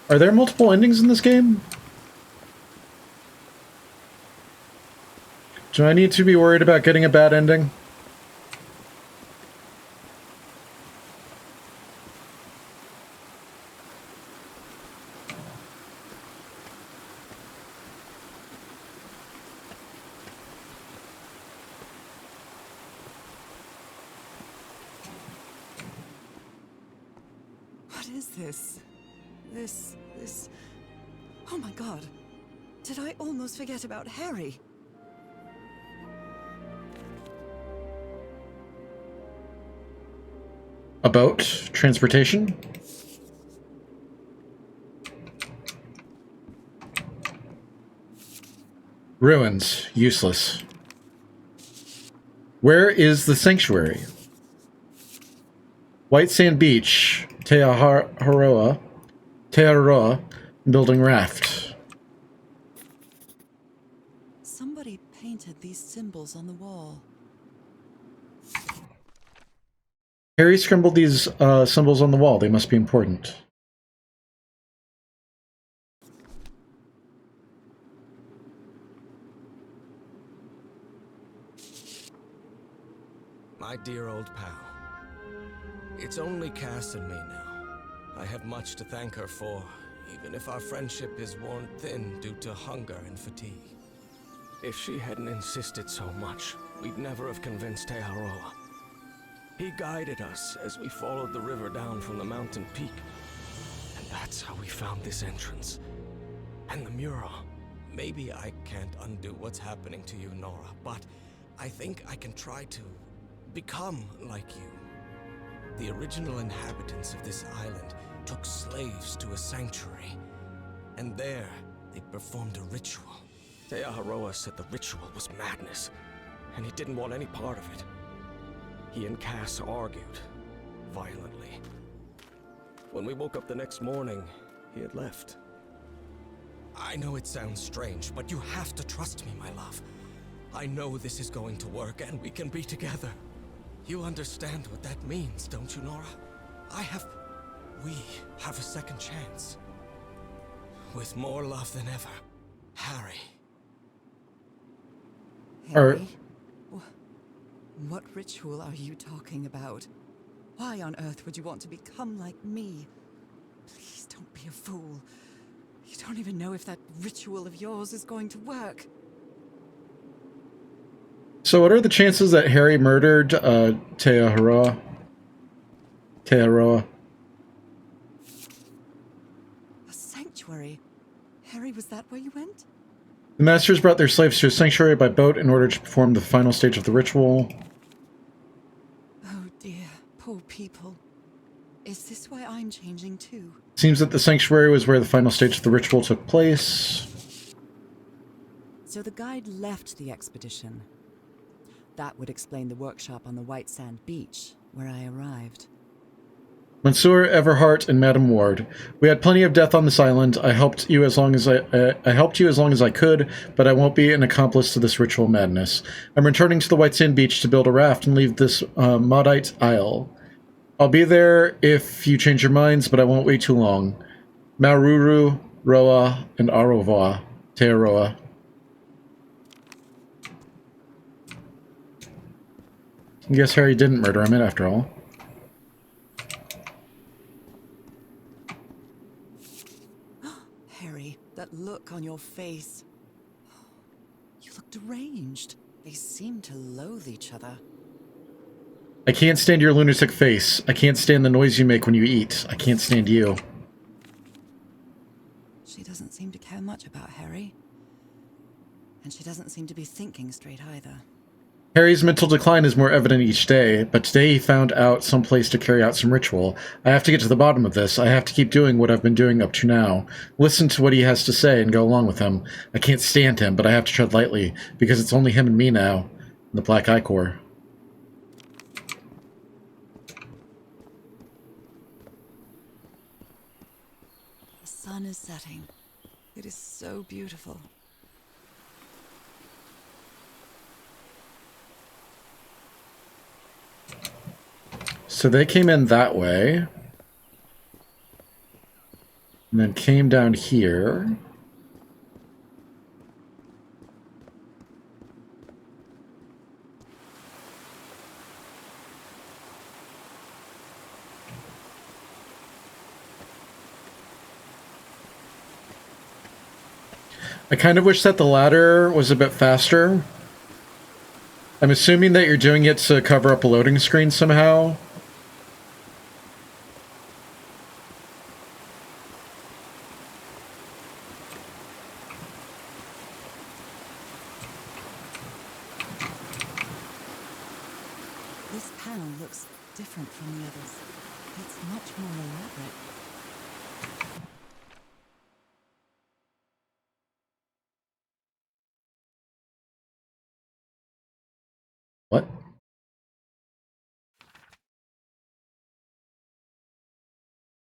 Are there multiple endings in this game? Do I need to be worried about getting a bad ending? is this? This... Oh my god. Did I almost forget about Harry? A boat? Transportation? Ruins. Useless. Where is the sanctuary? White Sand Beach. Tearoa. Building raft. Somebody painted these symbols on the wall. Harry scribbled these symbols on the wall. They must be important. My dear old pal. It's only Cass and me now. I have much to thank her for, even if our friendship is worn thin due to hunger and fatigue. If she hadn't insisted so much, we'd never have convinced Tearoa. He guided us as we followed the river down from the mountain peak. And that's how we found this entrance. And the mural. Maybe I can't undo what's happening to you, Nora, but I think I can try to become like you. The original inhabitants of this island took slaves to a sanctuary. And there, they performed a ritual. Tearoa said the ritual was madness, and he didn't want any part of it. He and Cass argued, violently. When we woke up the next morning, he had left. I know it sounds strange, but you have to trust me, my love. I know this is going to work, and we can be together. You understand what that means, don't you, Nora? We have a second chance. With more love than ever, Harry. Harry? What ritual are you talking about? Why on earth would you want to become like me? Please don't be a fool. You don't even know if that ritual of yours is going to work. So what are the chances that Harry murdered Tearoa? A sanctuary? Harry, was that where you went? The masters brought their slaves to a sanctuary by boat in order to perform the final stage of the ritual. Oh dear, poor people. Is this why I'm changing too? Seems that the sanctuary was where the final stage of the ritual took place. So the guide left the expedition. That would explain the workshop on the White Sand Beach, where I arrived. Monsieur Everhart and Madame Ward, we had plenty of death on this island. I helped you as long as I could, but I won't be an accomplice to this ritual madness. I'm returning to the White Sand Beach to build a raft and leave this Maudite Isle. I'll be there if you change your minds, but I won't wait too long. Maruru, Roa, and au revoir, Tearoa. I guess Harry didn't murder him after all. Harry, that look on your face. You look deranged. They seem to loathe each other. I can't stand your lunatic face. I can't stand the noise you make when you eat. I can't stand you. She doesn't seem to care much about Harry. And she doesn't seem to be thinking straight either. Harry's mental decline is more evident each day, but today he found out some place to carry out some ritual. I have to get to the bottom of this. I have to keep doing what I've been doing up to now. Listen to what he has to say and go along with him. I can't stand him, but I have to tread lightly, because it's only him and me now. The Black Ichor. The sun is setting. It is so beautiful. So they came in that way. And then came down here. I kind of wish that the ladder was a bit faster. I'm assuming that you're doing it to cover up a loading screen somehow. different from the others. It's much more elaborate. What?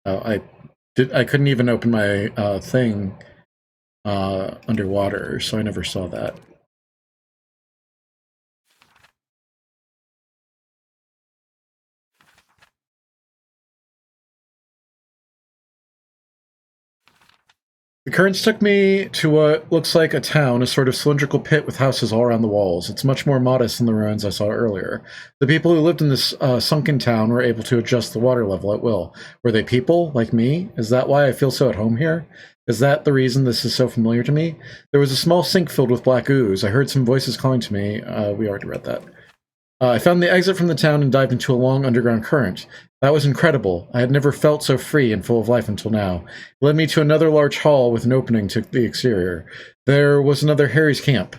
Oh, I couldn't even open my thing underwater, so I never saw that. The currents took me to what looks like a town, a sort of cylindrical pit with houses all around the walls. It's much more modest than the ruins I saw earlier. The people who lived in this sunken town were able to adjust the water level at will. Were they people, like me? Is that why I feel so at home here? Is that the reason this is so familiar to me? There was a small sink filled with black ooze. I heard some voices calling to me. We already read that. I found the exit from the town and dived into a long underground current. That was incredible. I had never felt so free and full of life until now. It led me to another large hall with an opening to the exterior. There was another Harry's camp.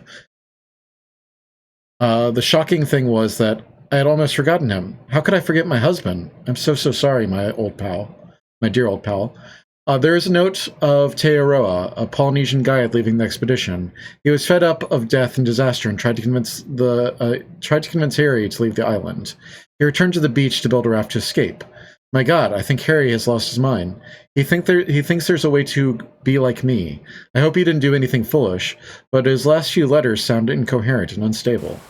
The shocking thing was that I had almost forgotten him. How could I forget my husband? I'm so sorry, my old pal. My dear old pal. There is a note of Tearoa, a Polynesian guide leaving the expedition. He was fed up of death and disaster and tried to convince Harry to leave the island. He returned to the beach to build a raft to escape. My God, I think Harry has lost his mind. He thinks there's a way to be like me. I hope he didn't do anything foolish, but his last few letters sound incoherent and unstable.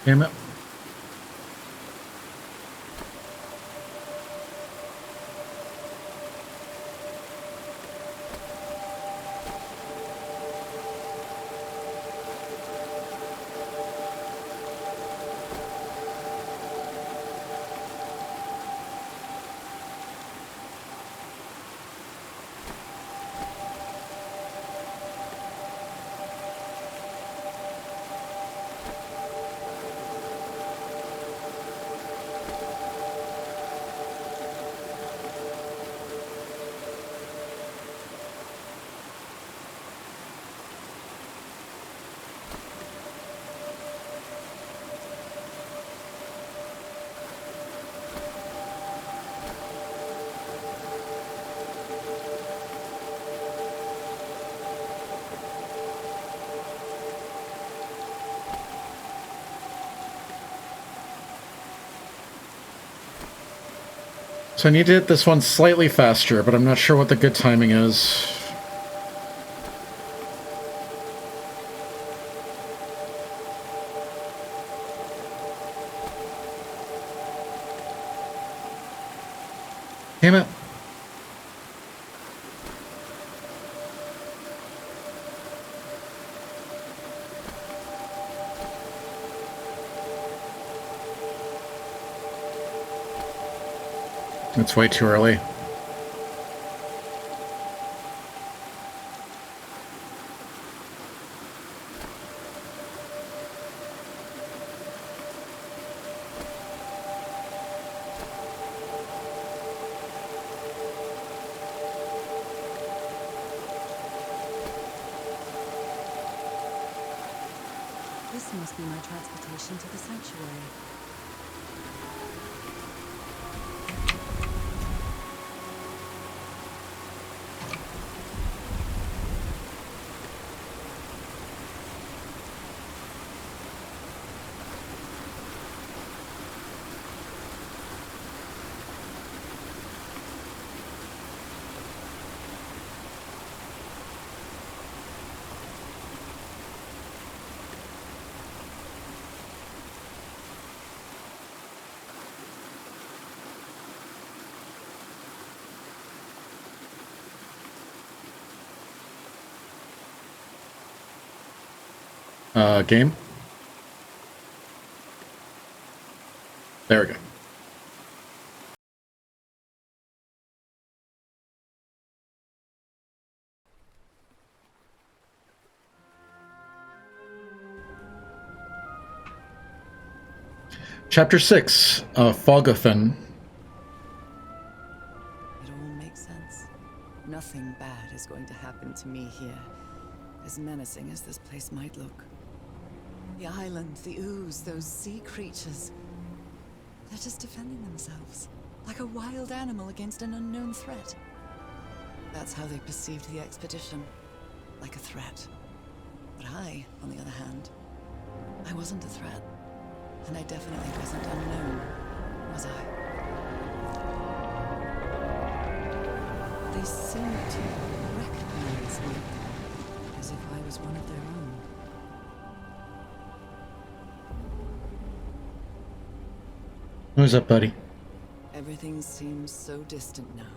Damn it. So I need to hit this one slightly faster, but I'm not sure what the good timing is. Damn it. It's way too early. This must be my transportation to the sanctuary. Game? There we go. Chapter 6, Fogothan. It all makes sense. Nothing bad is going to happen to me here, as menacing as this place might look. The island, the ooze, those sea creatures. They're just defending themselves, like a wild animal against an unknown threat. That's how they perceived the expedition, like a threat. But I, on the other hand, I wasn't a threat. And I definitely wasn't unknown, was I? They seemed to recognize me, as if I was one of their own. Who's up, buddy? Everything seems so distant now.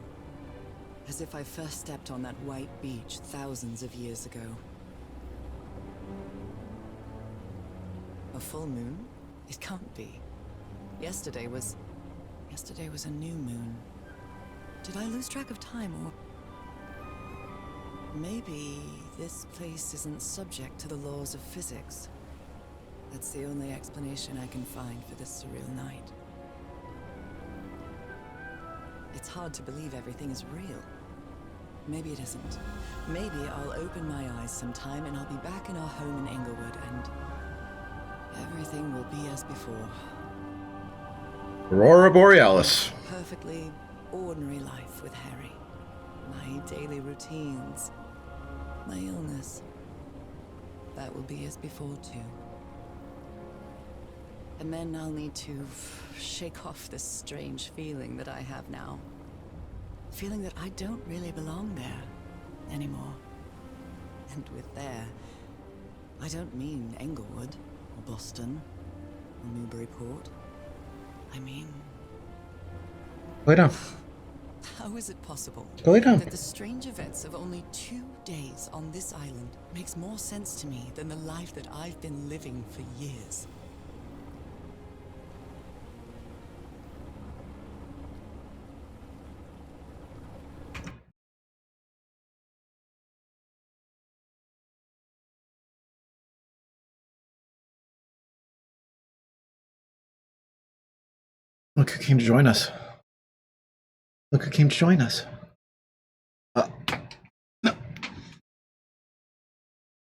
As if I first stepped on that white beach thousands of years ago. A full moon? It can't be. Yesterday was a new moon. Did I lose track of time, or... Maybe this place isn't subject to the laws of physics. That's the only explanation I can find for this surreal night. It's hard to believe everything is real. Maybe it isn't. Maybe I'll open my eyes sometime and I'll be back in our home in Englewood and everything will be as before. Aurora Borealis. Perfectly ordinary life with Harry. My daily routines. My illness. That will be as before too. And then I'll need to shake off this strange feeling that I have now. Feeling that I don't really belong there anymore. And with there, I don't mean Englewood, or Boston, or Newburyport. I mean... Lay down. How is it possible Lay down. that the strange events of only 2 days on this island makes more sense to me than the life that I've been living for years? Look who came to join us. Look who came to join us. No.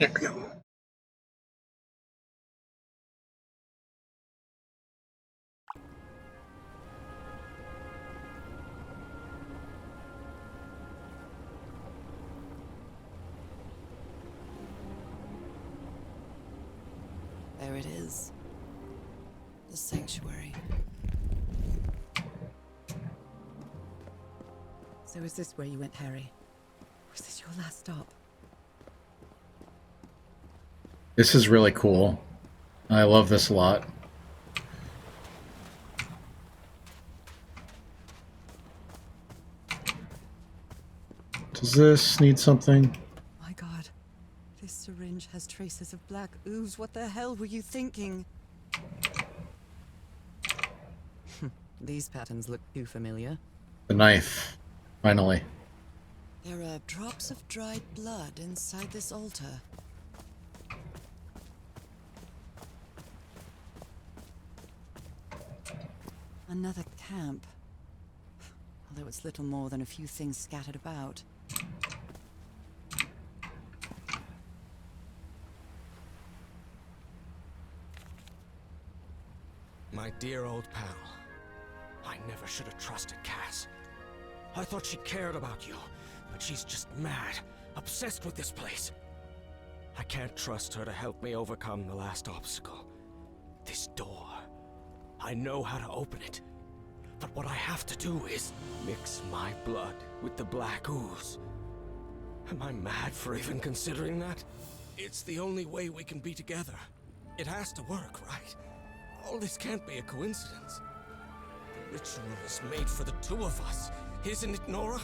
There we go. There it is. The sanctuary. So is this where you went, Harry? Was this your last stop? This is really cool. I love this a lot. Does this need something? My God. This syringe has traces of black ooze. What the hell were you thinking? These patterns look too familiar. The knife. Finally. There are drops of dried blood inside this altar. Another camp. Although it's little more than a few things scattered about. My dear old pal. I never should have trusted Cass. I thought she cared about you, but she's just mad, obsessed with this place. I can't trust her to help me overcome the last obstacle. This door. I know how to open it. But what I have to do is mix my blood with the black ooze. Am I mad for even considering that? It's the only way we can be together. It has to work, right? All this can't be a coincidence. The ritual is made for the two of us, isn't it, Nora?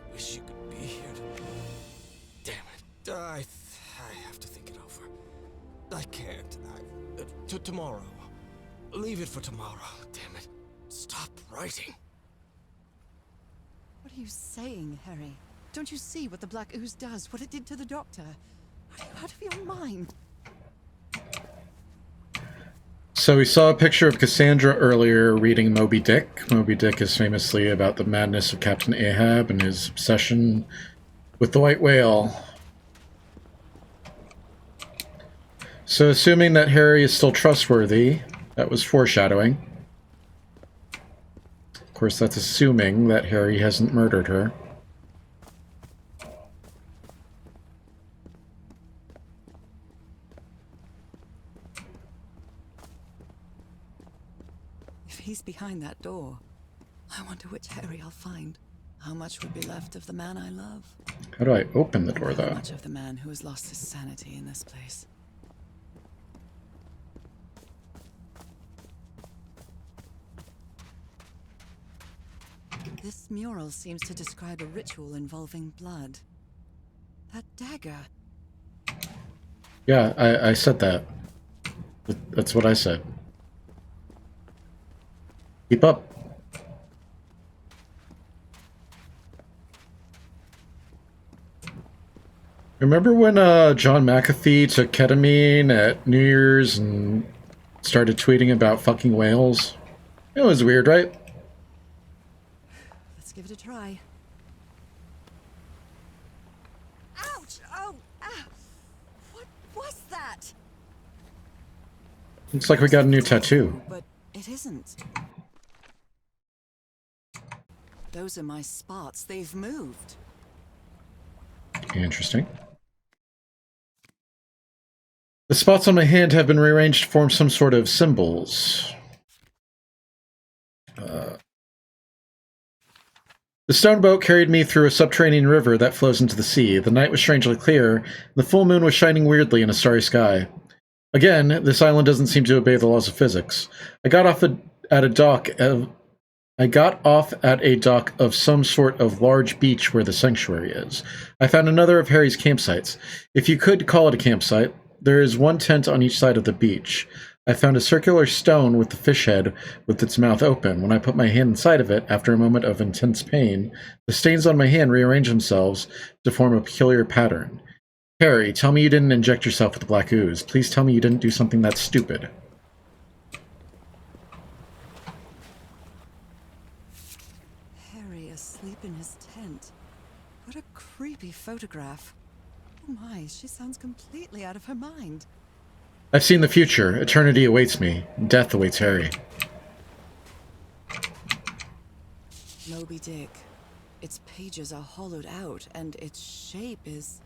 I wish you could be here to... Damn it. I have to think it over. I can't. Tomorrow. Leave it for tomorrow. Damn it. Stop writing. What are you saying, Harry? Don't you see what the black ooze does? What it did to the doctor? Are you out of your mind? So we saw a picture of Cassandra earlier reading Moby Dick. Moby Dick is famously about the madness of Captain Ahab and his obsession with the white whale. So assuming that Harry is still trustworthy, that was foreshadowing. Of course, that's assuming that Harry hasn't murdered her. If he's behind that door, I wonder which Harry I'll find. How much would be left of the man I love? How do I open the door, How though? much of the man who has lost his sanity in this place? This mural seems to describe a ritual involving blood. That dagger. Yeah, I said that. That's what I said. Keep up. Remember when John McAfee took ketamine at New Year's and started tweeting about fucking whales? It was weird, right? Let's give it a try. Ouch! Oh! Ah. What was that? Looks like we got a new tattoo. But it isn't. Those are my spots. They've moved. Interesting. The spots on my hand have been rearranged to form some sort of symbols. The stone boat carried me through a subterranean river that flows into the sea. The night was strangely clear, and the full moon was shining weirdly in a starry sky. Again, this island doesn't seem to obey the laws of physics. I got off at a dock of some sort of large beach where the sanctuary is. I found another of Harry's campsites. If you could call it a campsite, there is one tent on each side of the beach. I found a circular stone with the fish head with its mouth open. When I put my hand inside of it, after a moment of intense pain, the stains on my hand rearrange themselves to form a peculiar pattern. Harry, tell me you didn't inject yourself with the black ooze. Please tell me you didn't do something that stupid. Harry asleep in his tent. What a creepy photograph. Oh my, she sounds completely out of her mind. I've seen the future. Eternity awaits me. Death awaits Harry. Moby Dick. Its pages are hollowed out, and its shape is...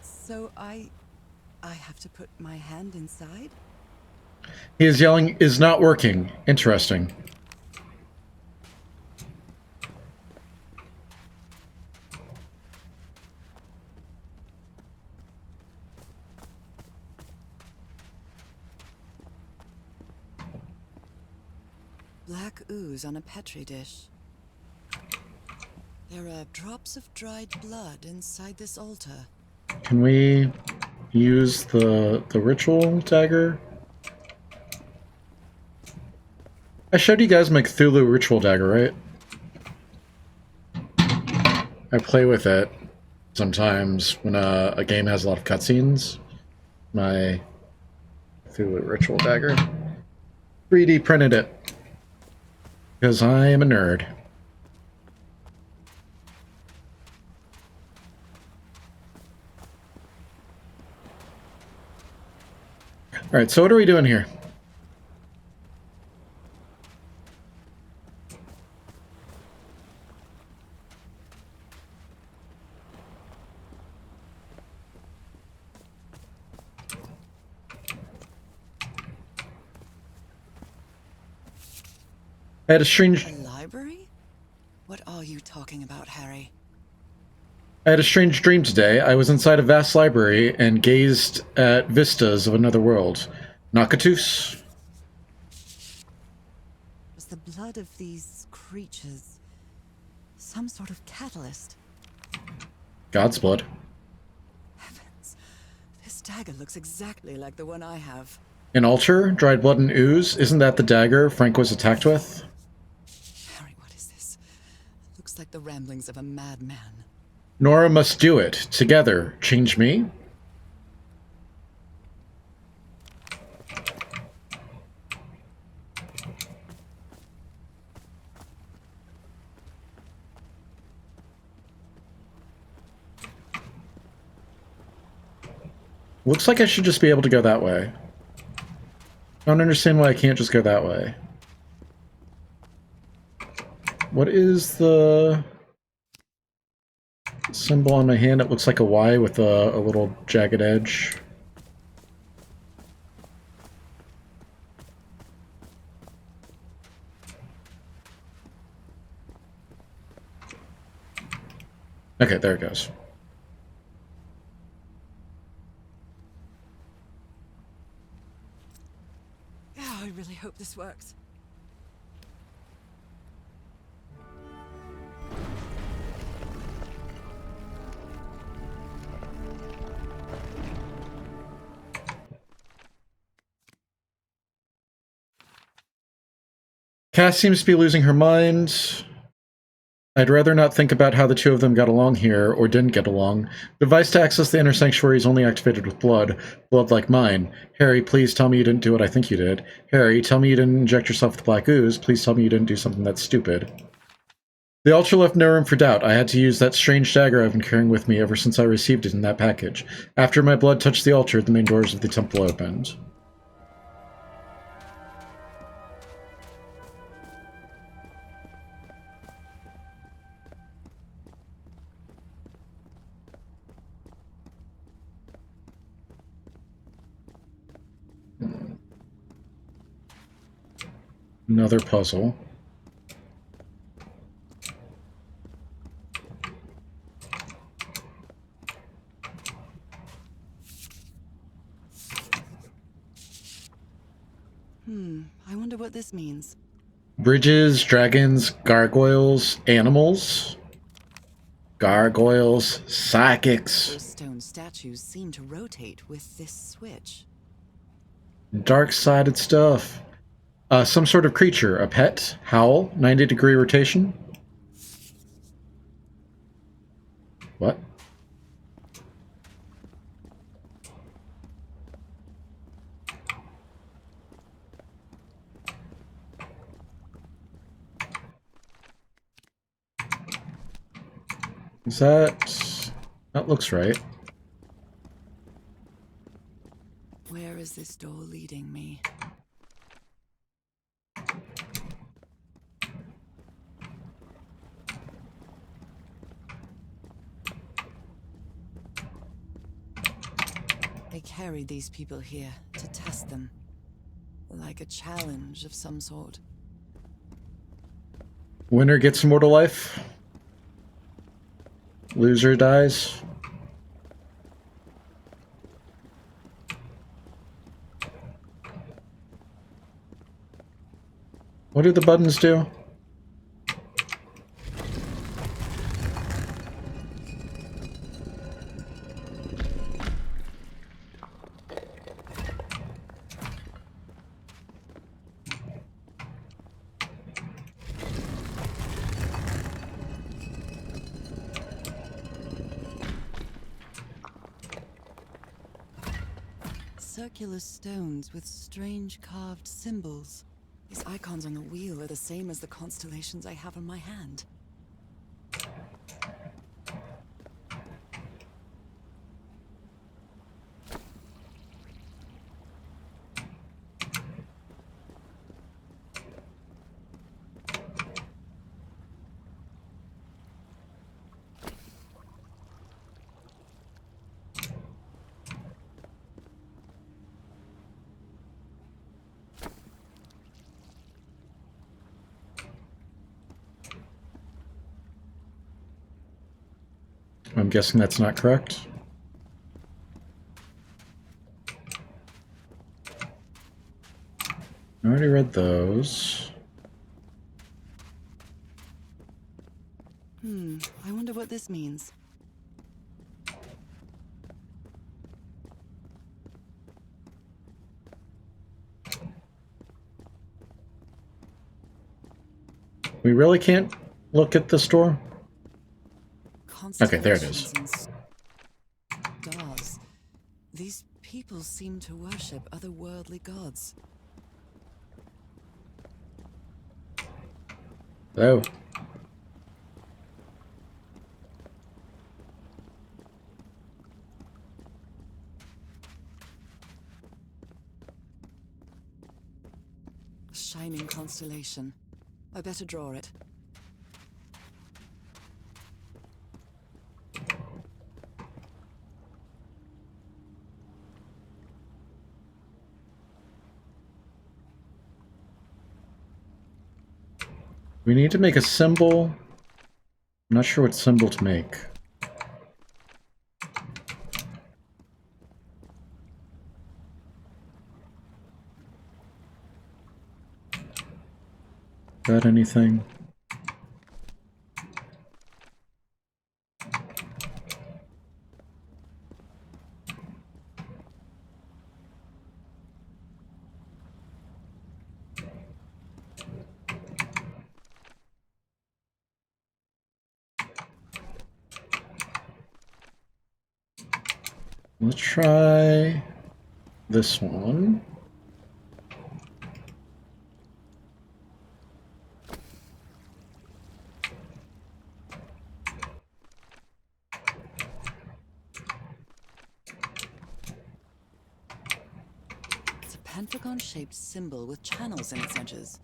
So I have to put my hand inside? He is yelling, is not working. Interesting. Black ooze on a petri dish. There are drops of dried blood inside this altar. Can we use the ritual dagger? I showed you guys my Cthulhu ritual dagger, right? I play with it sometimes when a game has a lot of cutscenes. My Cthulhu ritual dagger. 3D printed it. Because I am a nerd. Alright, so what are we doing here? I had a strange What are you talking about, Harry? I had a strange dream today. I was inside a vast library and gazed at vistas of another world. Nakatus? Was the blood of these creatures some sort of catalyst? God's blood. Heavens, this dagger looks exactly like the one I have. An altar? Dried blood and ooze? Isn't that the dagger Frank was attacked with? Harry, what is this? Looks like the ramblings of a madman. Nora must do it. Together. Change me? Looks like I should just be able to go that way. I don't understand why I can't just go that way. What is the symbol on my hand? It looks like a Y with a little jagged edge. Okay, there it goes. Oh, I really hope this works. Cass seems to be losing her mind. I'd rather not think about how the two of them got along here, or didn't get along. The device to access the inner sanctuary is only activated with blood. Blood like mine. Harry, please tell me you didn't do what I think you did. Harry, tell me you didn't inject yourself with black ooze. Please tell me you didn't do something that's stupid. The altar left no room for doubt. I had to use that strange dagger I've been carrying with me ever since I received it in that package. After my blood touched the altar, the main doors of the temple opened. Another puzzle. I wonder what this means. Bridges, dragons, gargoyles, animals. Gargoyles, psychics. Those stone statues seem to rotate with this switch. Dark-sided stuff. Some sort of creature. A pet? Howl? 90-degree rotation? What? Is that... That looks right. Where is this door leading me? They carried these people here to test them. Like a challenge of some sort. Winner gets immortal life. Loser dies. What do the buttons do? Circular stones with strange carved symbols. These icons on the wheel are the same as the constellations I have on my hand. I'm guessing that's not correct. I already read those. I wonder what this means. We really can't look at the store? Okay, there it is. Constellations and stars. These people seem to worship otherworldly gods. Hello. A shining constellation. I better draw it. We need to make a symbol. I'm not sure what symbol to make. Got anything? Let's try this one. It's a pentagon-shaped symbol with channels in its edges.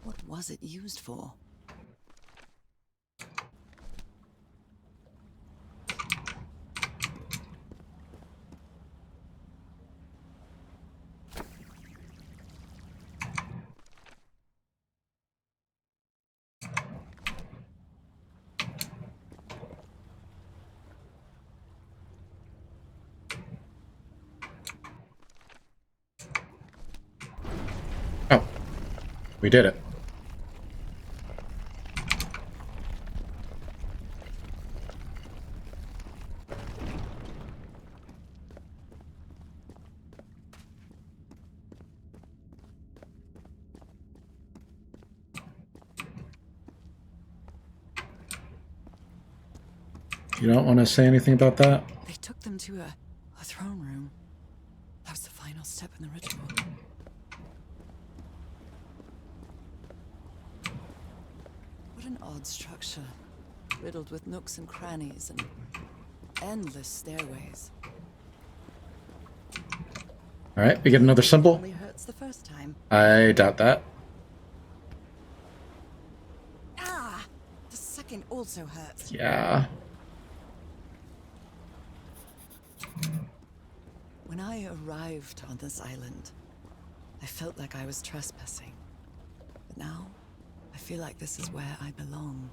What was it used for? Oh, we did it. You don't want to say anything about that? They took them to a throne room. That was the final step in the ritual. What an odd structure. Riddled with nooks and crannies and endless stairways. Alright, we get another symbol. Only hurts the first time. I doubt that. Ah! The second also hurts. Yeah. When I arrived on this island, I felt like I was trespassing. But now, I feel like this is where I belong.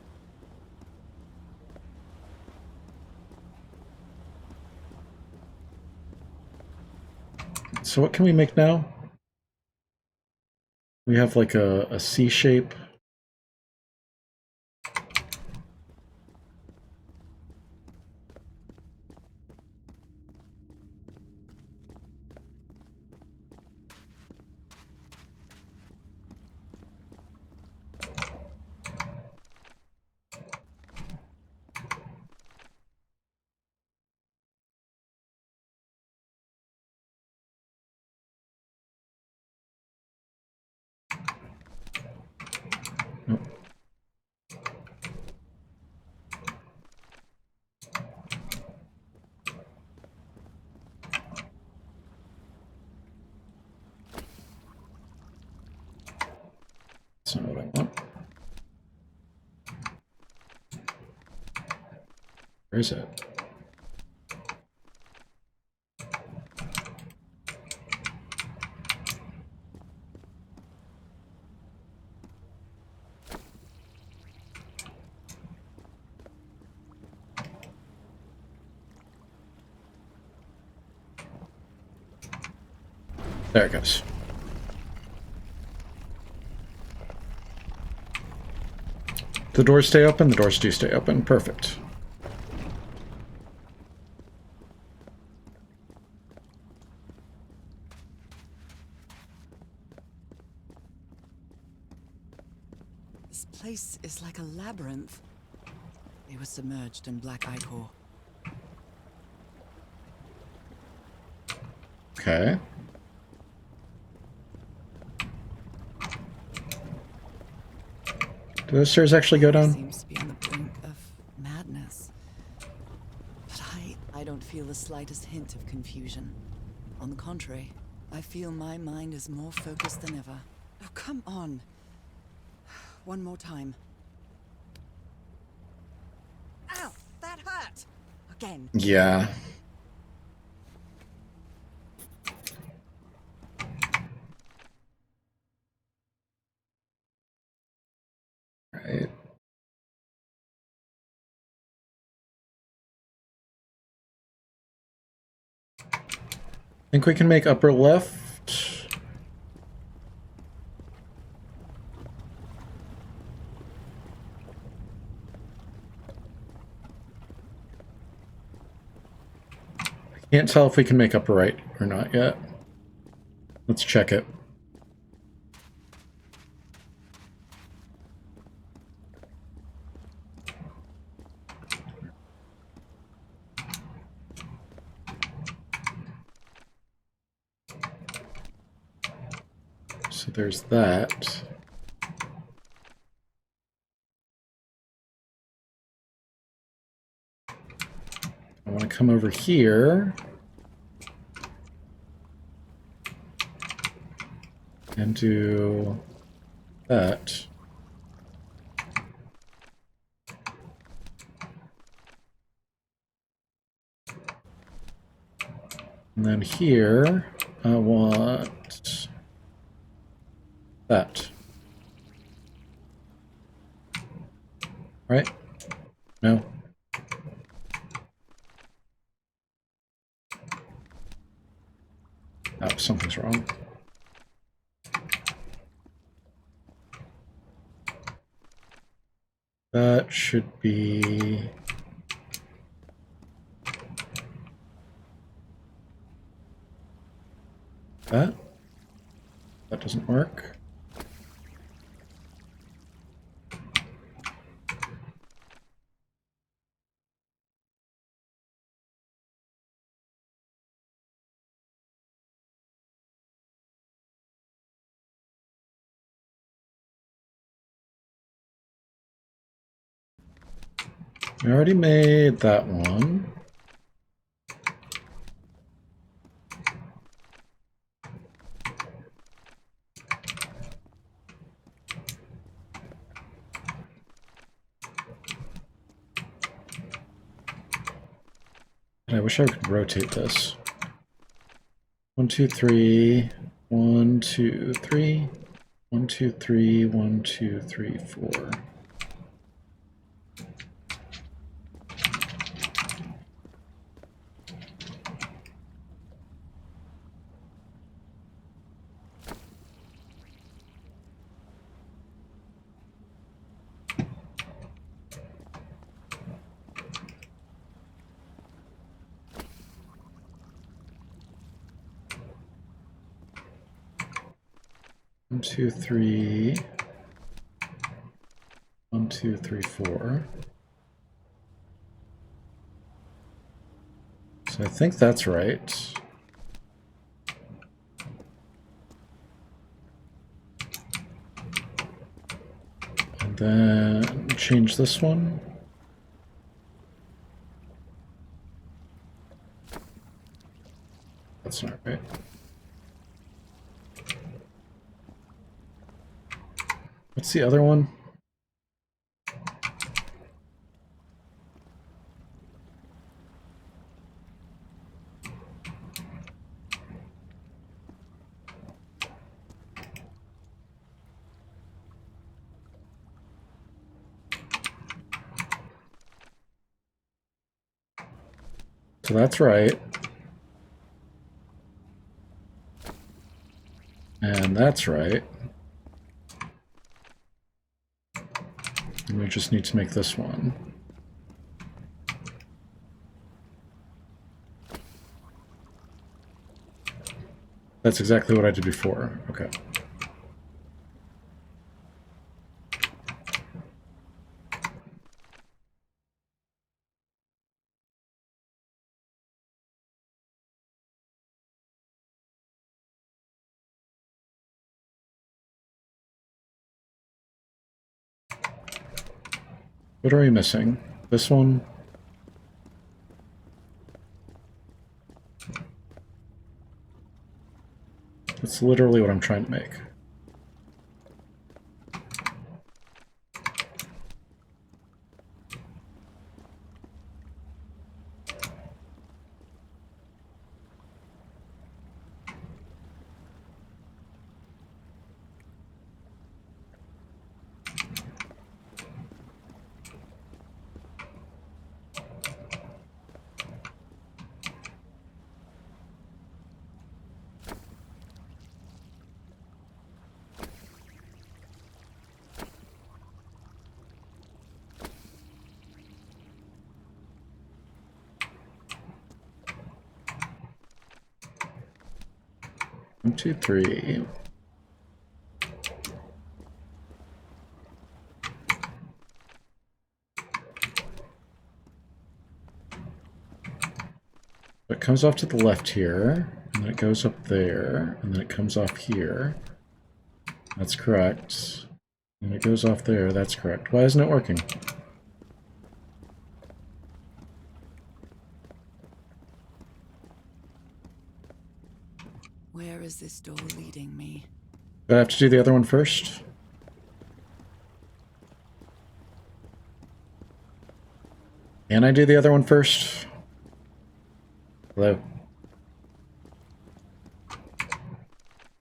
So what can we make now? We have like a C shape. Nope. That's not what I want. Where is it? There it goes. The doors stay open? The doors do stay open. Perfect. This place is like a labyrinth. They were submerged in black ichor. Okay. Do those stairs actually go down? Seems to be on the brink of madness. But I don't feel the slightest hint of confusion. On the contrary, I feel my mind is more focused than ever. Oh, come on. One more time. Ow! That hurt! Again. Yeah. Right. Think we can make upper left? I can't tell if we can make upper right or not yet. Let's check it. So there's that. I want to come over here and do that. And then here, I want that. Right? No? Oh, something's wrong. That should be... that? That doesn't work. We already made that one. And I wish I could rotate this. 1, 2, 3. 1, 2, 3. 1, 2, 3. 1, 2, 3, 4. One, two, three. 1, 2, 3, 4. So I think that's right. And then change this one. That's not right. What's the other one? So that's right. And that's right. And we just need to make this one. That's exactly what I did before. Okay. What are we missing? This one? That's literally what I'm trying to make. One, two, three. It comes off to the left here, and then it goes up there, and then it comes off here. That's correct. And it goes off there, that's correct. Why isn't it working? Where is this door leading me? Do I have to do the other one first? Can I do the other one first? Hello?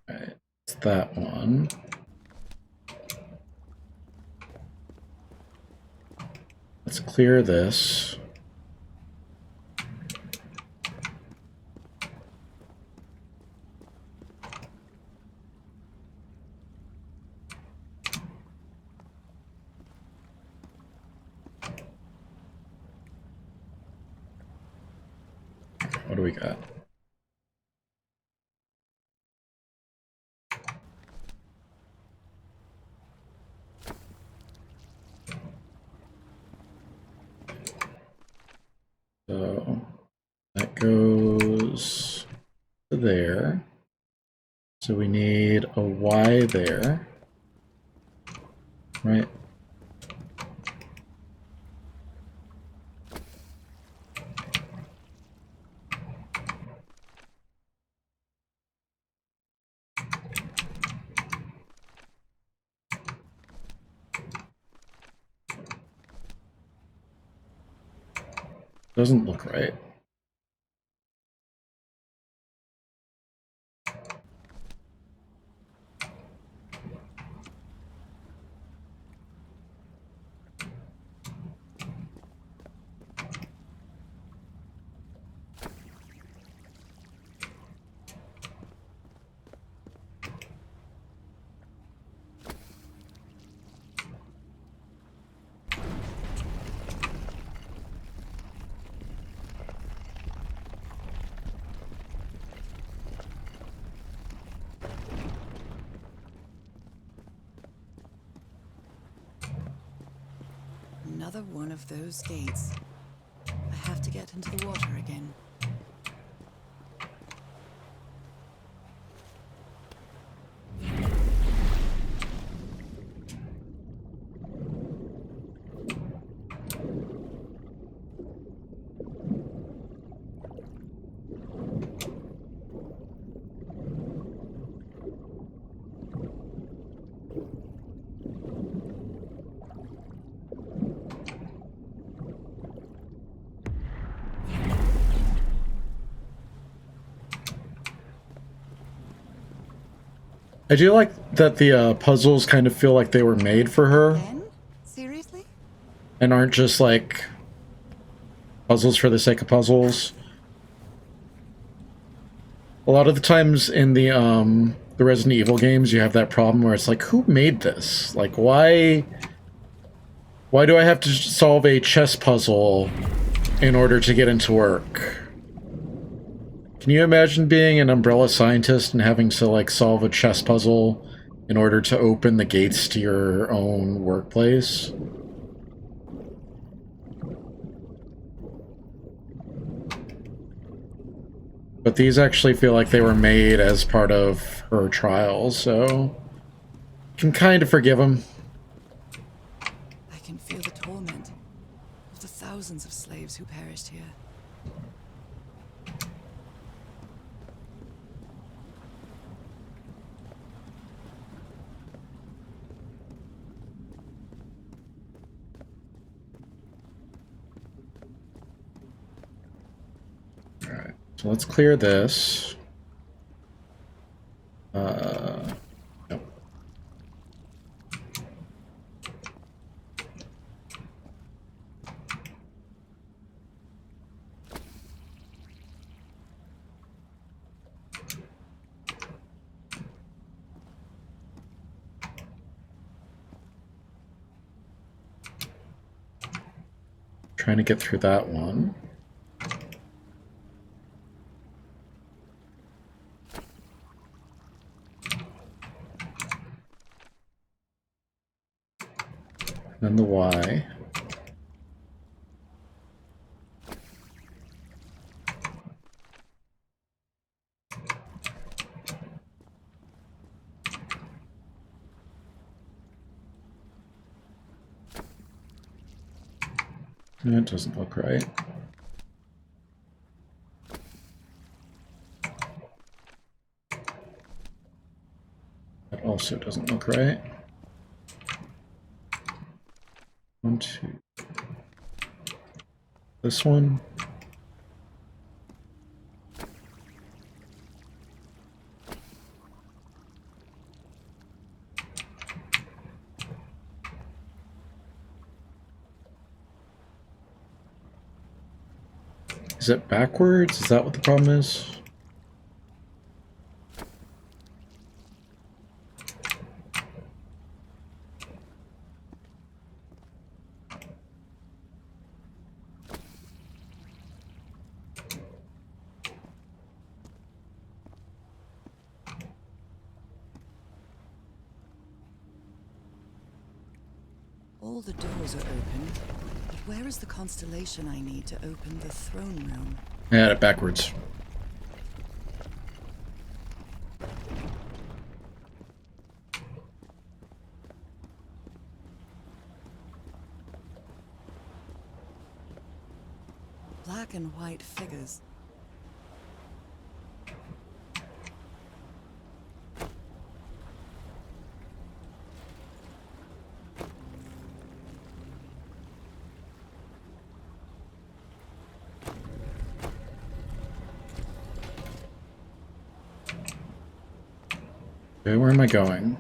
Alright, it's that one. Let's clear this. What do we got? So that goes to there. So we need a Y there, right? Doesn't look right. Another one of those gates. I have to get into the water again. I do like that the puzzles kind of feel like they were made for her Ben? Seriously? and aren't just like puzzles for the sake of puzzles. A lot of the times in the Resident Evil games, you have that problem where it's like, who made this? Like, why do I have to solve a chess puzzle in order to get into work? Can you imagine being an Umbrella scientist and having to, like, solve a chess puzzle in order to open the gates to your own workplace? But these actually feel like they were made as part of her trial, so can kind of forgive them. I can feel the torment of the thousands of slaves who perished here. Alright, so let's clear this. Nope. Trying to get through that one. Then the Y. That doesn't look right. That also doesn't look right. 1, 2. This one. Is it backwards? Is that what the problem is? All the doors are open, but where is the constellation I need to open the throne room? I had it backwards. Black and white figures. Okay, where am I going?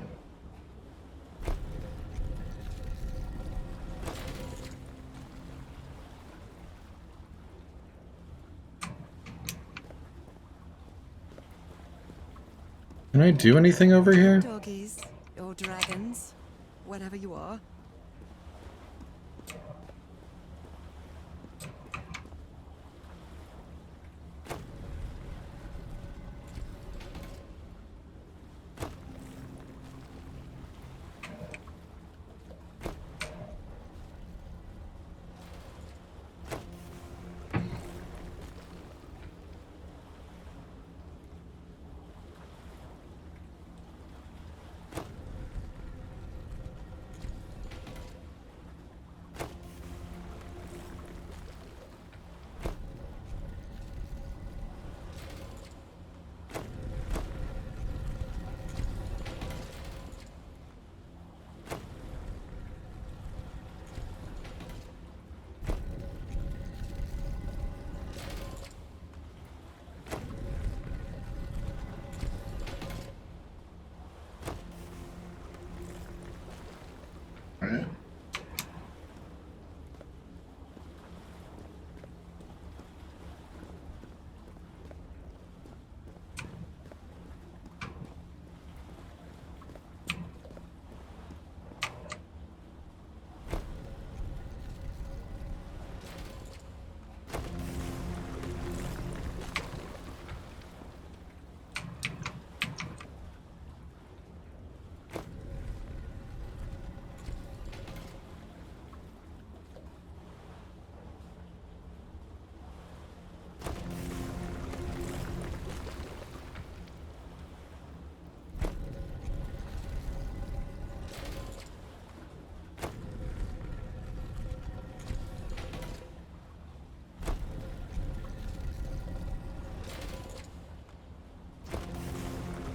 Can I do anything over here? Doggies, or dragons, whatever you are.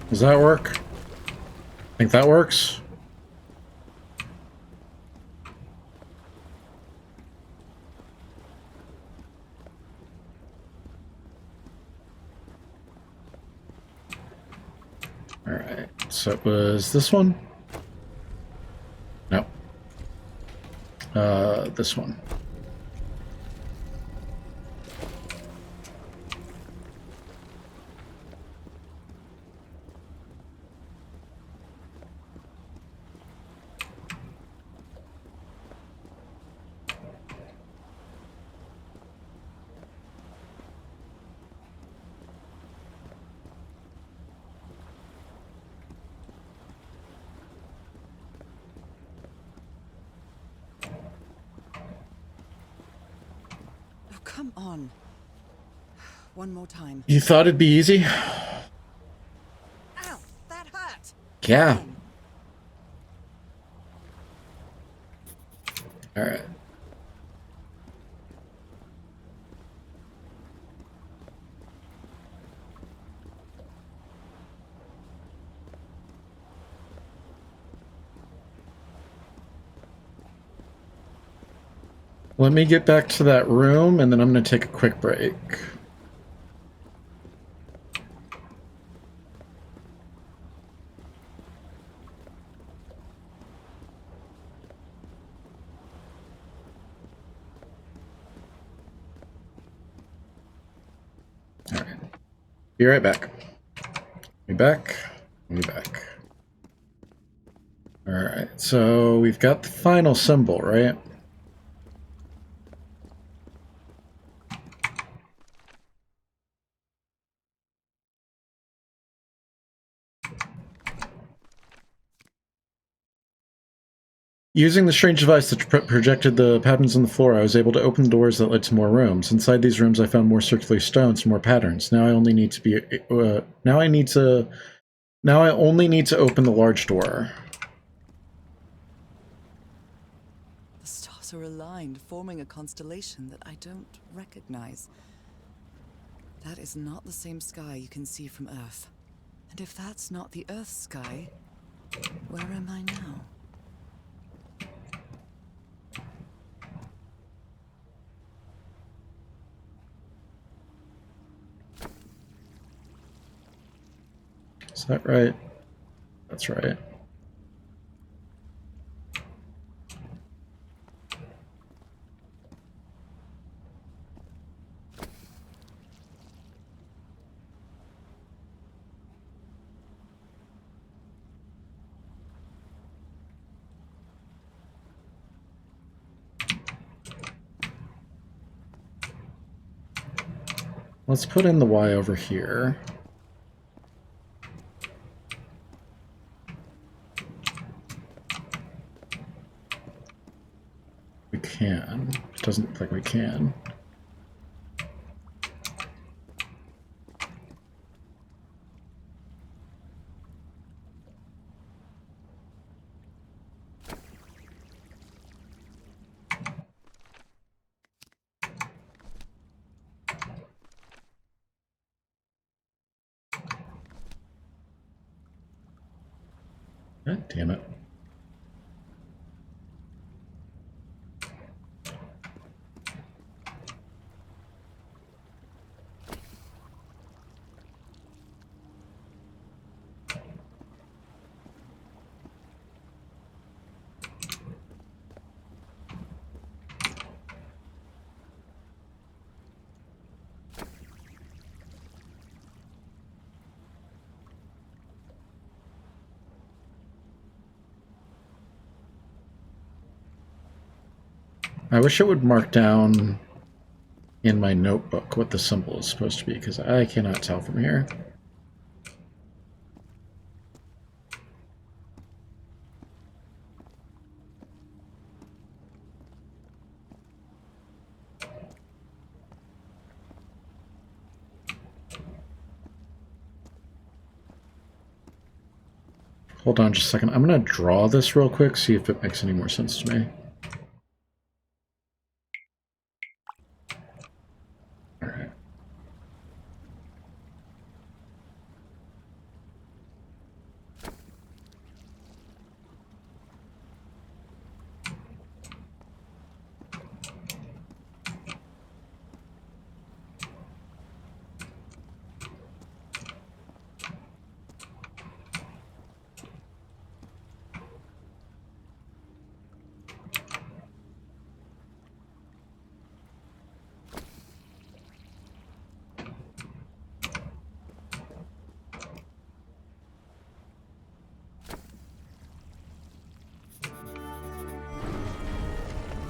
Does that work? Think that works? Alright, so it was this one? No. This one. Oh, come on. One more time. You thought it'd be easy? Ow! That hurt! Yeah. Again. Alright. Let me get back to that room, and then I'm going to take a quick break. Alright. Be right back. Be back. Be back. Alright, so we've got the final symbol, right? Using the strange device that projected the patterns on the floor, I was able to open the doors that led to more rooms. Inside these rooms, I found more circular stones and more patterns. Now I only need to be. Now I only need to open the large door. The stars are aligned, forming a constellation that I don't recognize. That is not the same sky you can see from Earth. And if that's not the Earth's sky, where am I now? Is that right? That's right. Let's put in the Y over here. We can. It doesn't look like we can. God damn it. I wish it would mark down in my notebook what the symbol is supposed to be, because I cannot tell from here. Hold on just a second. I'm going to draw this real quick, see if it makes any more sense to me. Alright.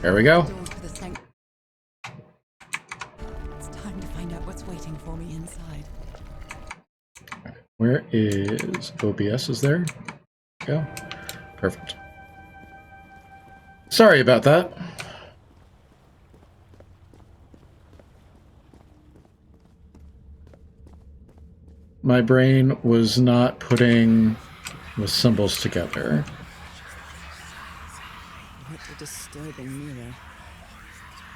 There we go. Door to the sanct- It's time to find out what's waiting for me inside. Where is OBS? Is there? Go. Perfect. Sorry about that. My brain was not putting the symbols together. What a disturbing mirror.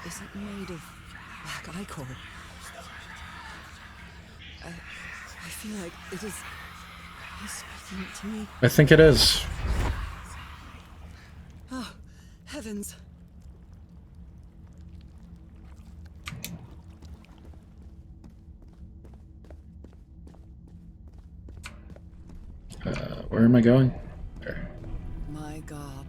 Is it made of black ichor? I feel like it is speaking to me. I think it is. Oh, heavens. Where am I going? There. My God.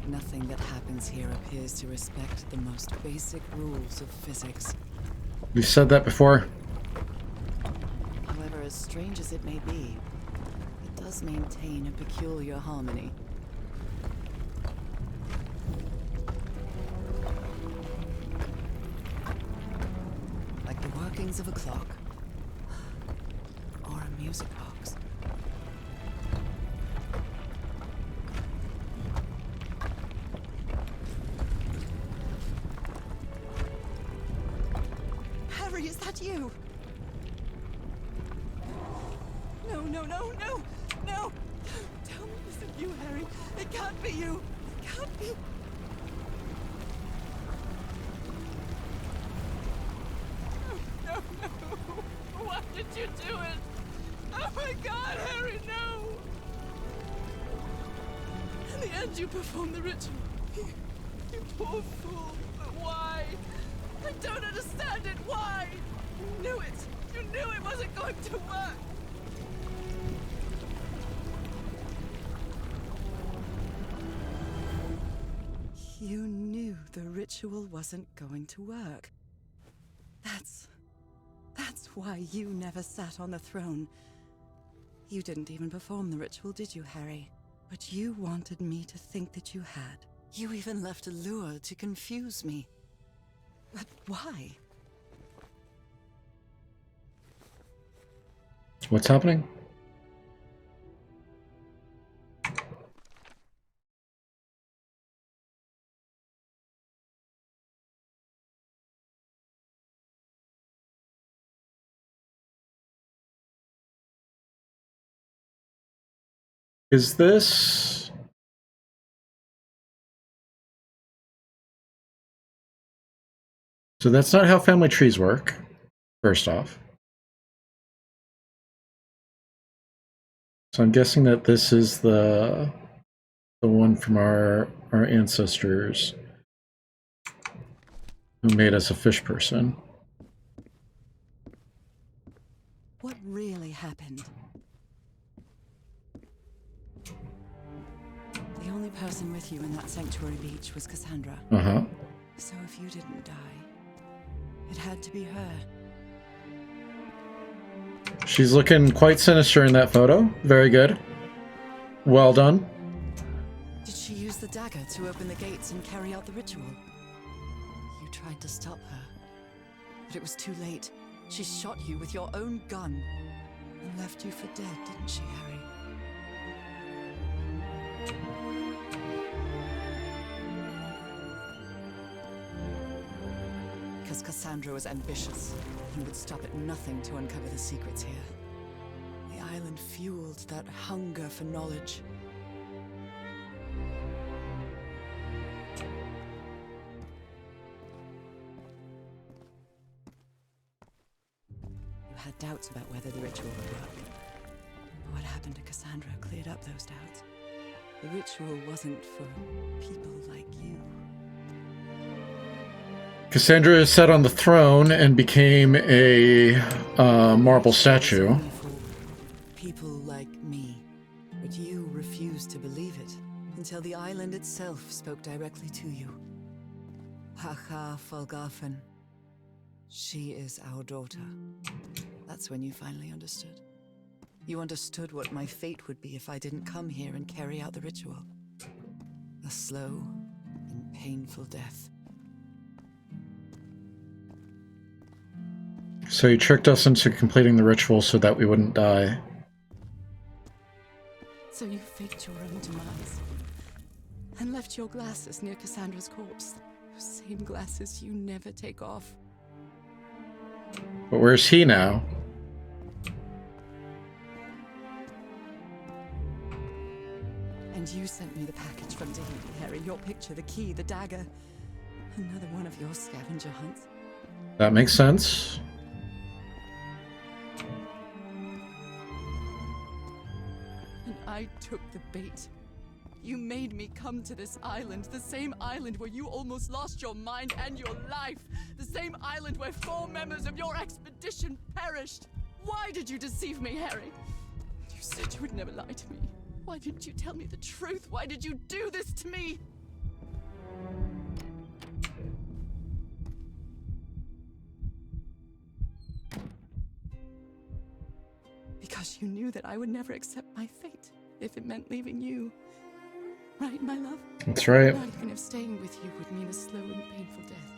Nothing that happens here appears to respect the most basic rules of physics. We've said that before. However, as strange as it may be, it does maintain a peculiar harmony. Like the workings of a clock. Or a music box. Harry, is that you? No, no, no, no, no! Tell me this isn't you, Harry. It can't be you. It can't be. No, no, no. Why did you do it? Oh my God, Harry, no! In the end, you performed the ritual. You poor fool. But why? I don't understand it. Why? You knew it. You knew it wasn't going to work. You knew the ritual wasn't going to work. That's why you never sat on the throne. You didn't even perform the ritual, did you, Harry? But you wanted me to think that you had. You even left a lure to confuse me. But why? What's happening? Is this... So that's not how family trees work, first off. So I'm guessing that this is the one from our ancestors who made us a fish person. What really happened? The only person with you in that sanctuary beach was Cassandra. Uh-huh. So if you didn't die, it had to be her. She's looking quite sinister in that photo. Very good. Well done. Did she use the dagger to open the gates and carry out the ritual? You tried to stop her, but it was too late. She shot you with your own gun and left you for dead, didn't she, Harry? Because Cassandra was ambitious and would stop at nothing to uncover the secrets here. The island fueled that hunger for knowledge. You had doubts about whether the ritual would work. But what happened to Cassandra cleared up those doubts. The ritual wasn't for people like you. Cassandra sat on the throne and became a marble statue. Only for people like me. But you refused to believe it until the island itself spoke directly to you. Haha Falgafen. She is our daughter. That's when you finally understood. You understood what my fate would be if I didn't come here and carry out the ritual. A slow and painful death. So you tricked us into completing the ritual so that we wouldn't die. So you faked your own demise. And left your glasses near Cassandra's corpse. Those same glasses you never take off. But where's he now? And you sent me the package from Dagon, Harry. Your picture, the key, the dagger. Another one of your scavenger hunts. That makes sense. And I took the bait. You made me come to this island, the same island where you almost lost your mind and your life. The same island where 4 members of your expedition perished. Why did you deceive me, Harry? You said you would never lie to me. Why didn't you tell me the truth? Why did you do this to me? Because you knew that I would never accept my fate if it meant leaving you. Right, my love? That's right. Not even if staying with you would mean a slow and painful death.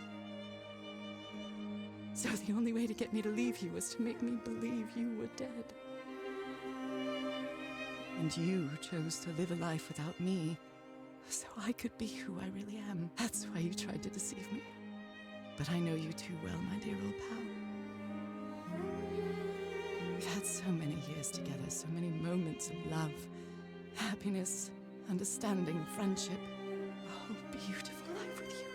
So the only way to get me to leave you was to make me believe you were dead. And you chose to live a life without me, so I could be who I really am. That's why you tried to deceive me. But I know you too well, my dear old pal. We've had so many years together, so many moments of love, happiness, understanding, friendship. A whole beautiful life with you.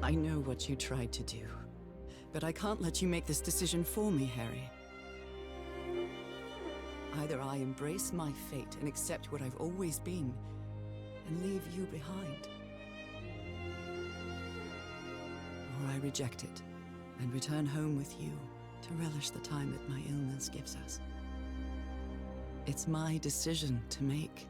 I know what you tried to do, but I can't let you make this decision for me, Harry. Either I embrace my fate and accept what I've always been, and leave you behind. Or I reject it, and return home with you to relish the time that my illness gives us. It's my decision to make.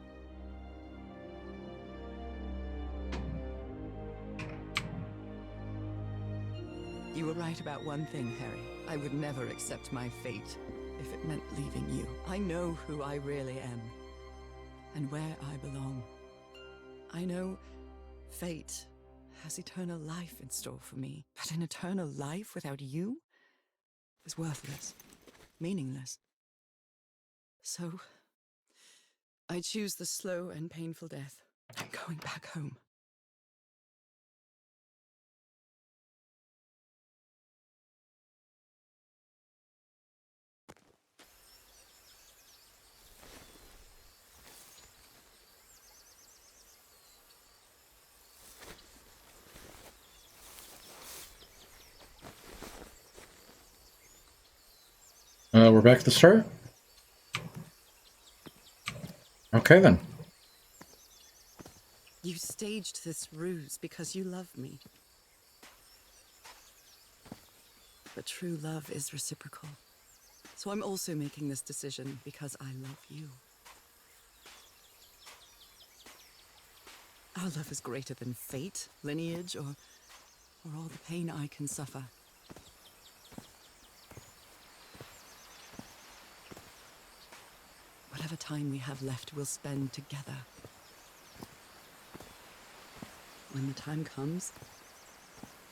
You were right about one thing, Harry. I would never accept my fate if it meant leaving you. I know who I really am, and where I belong. I know fate has eternal life in store for me, but an eternal life without you is worthless, meaningless. So, I choose the slow and painful death. I'm going back home. We're back at the start? Okay, then. You staged this ruse because you love me. But true love is reciprocal. So I'm also making this decision because I love you. Our love is greater than fate, lineage, or all the pain I can suffer. Whatever time we have left, we'll spend together. When the time comes,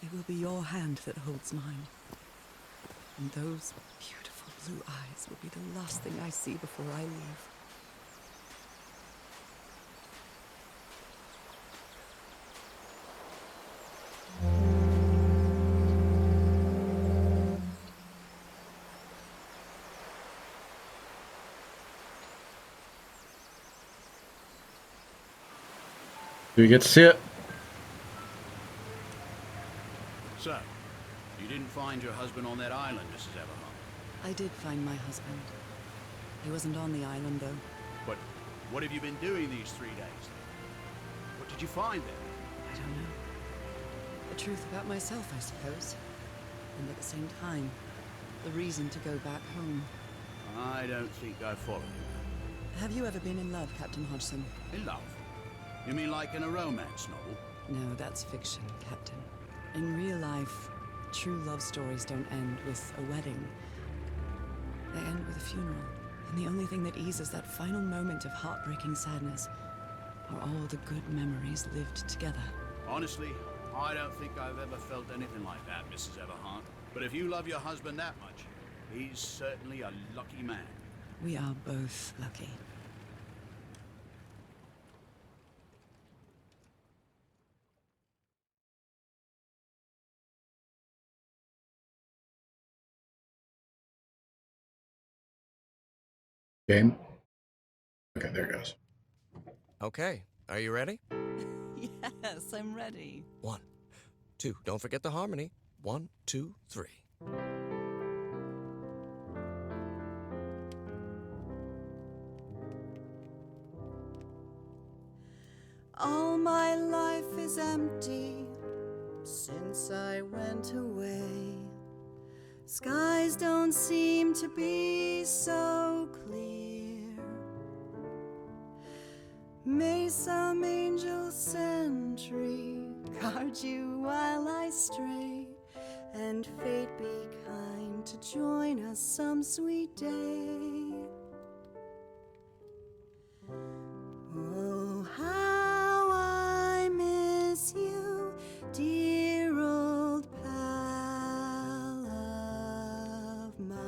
it will be your hand that holds mine. And those beautiful blue eyes will be the last thing I see before I leave. Do we get to see it? So, you didn't find your husband on that island, Mrs. Everhart? I did find my husband. He wasn't on the island, though. But what have you been doing these 3 days? What did you find there? I don't know. The truth about myself, I suppose. And at the same time, the reason to go back home. I don't think I followed you. Have you ever been in love, Captain Hodgson? In love? You mean like in a romance novel? No, that's fiction, Captain. In real life, true love stories don't end with a wedding. They end with a funeral. And the only thing that eases that final moment of heartbreaking sadness are all the good memories lived together. Honestly, I don't think I've ever felt anything like that, Mrs. Everhart. But if you love your husband that much, he's certainly a lucky man. We are both lucky. Game? Okay, there it goes. Okay, are you ready? Yes, I'm ready. 1, 2, don't forget the harmony. 1, 2, 3. All my life is empty since I went away. Skies don't seem to be so clear. May some angel sentry guard you while I stray, and fate be kind to join us some sweet day. Oh, how I miss you, dear old pal of mine.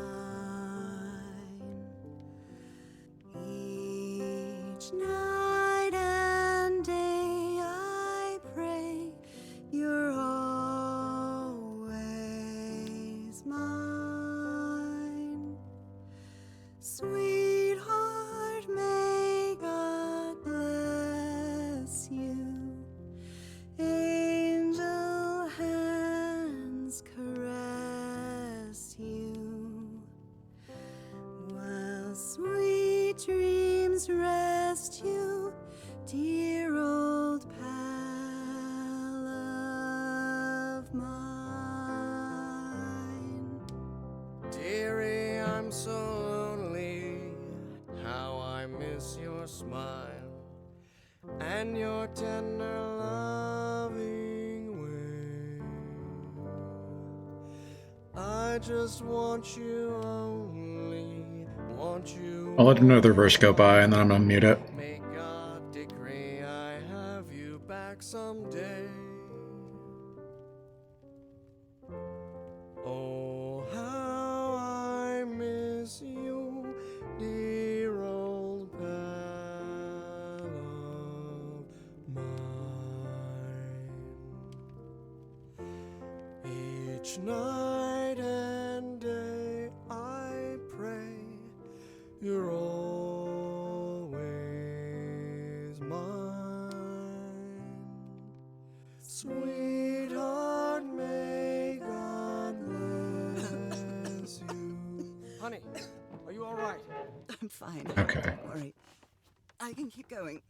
Each night and day I pray you're always mine. Sweetheart, may God bless you. Angel hands caress you, while sweet dreams rest you, dear old pal of mine. Dearie, I'm so lonely. How I miss your smile and your tender loving way. I just want you only, want you. I'll let another verse go by and then I'm gonna mute it. May God decree I have you back someday. Oh, how I miss you, dear old pal of mine. Each night and day I pray you're always mine. Sweetheart, may God bless you. Honey, are you all right? I'm fine. Okay. Don't worry. I can keep going.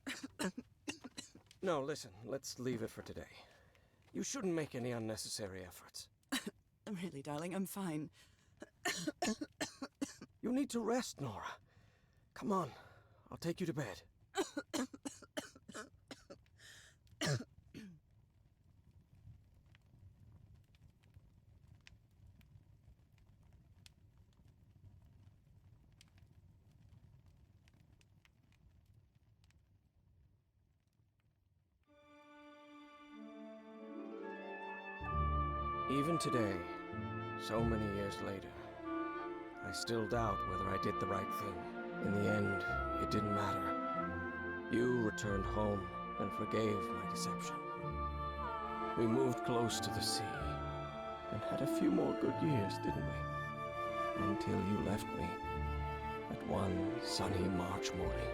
No, listen, let's leave it for today. You shouldn't make any unnecessary efforts. Really, darling, I'm fine. You need to rest, Nora. Come on, I'll take you to bed. Even today, so many years later, I still doubt whether I did the right thing. In the end, it didn't matter. You returned home and forgave my deception. We moved close to the sea and had a few more good years, didn't we? Until you left me at one sunny March morning.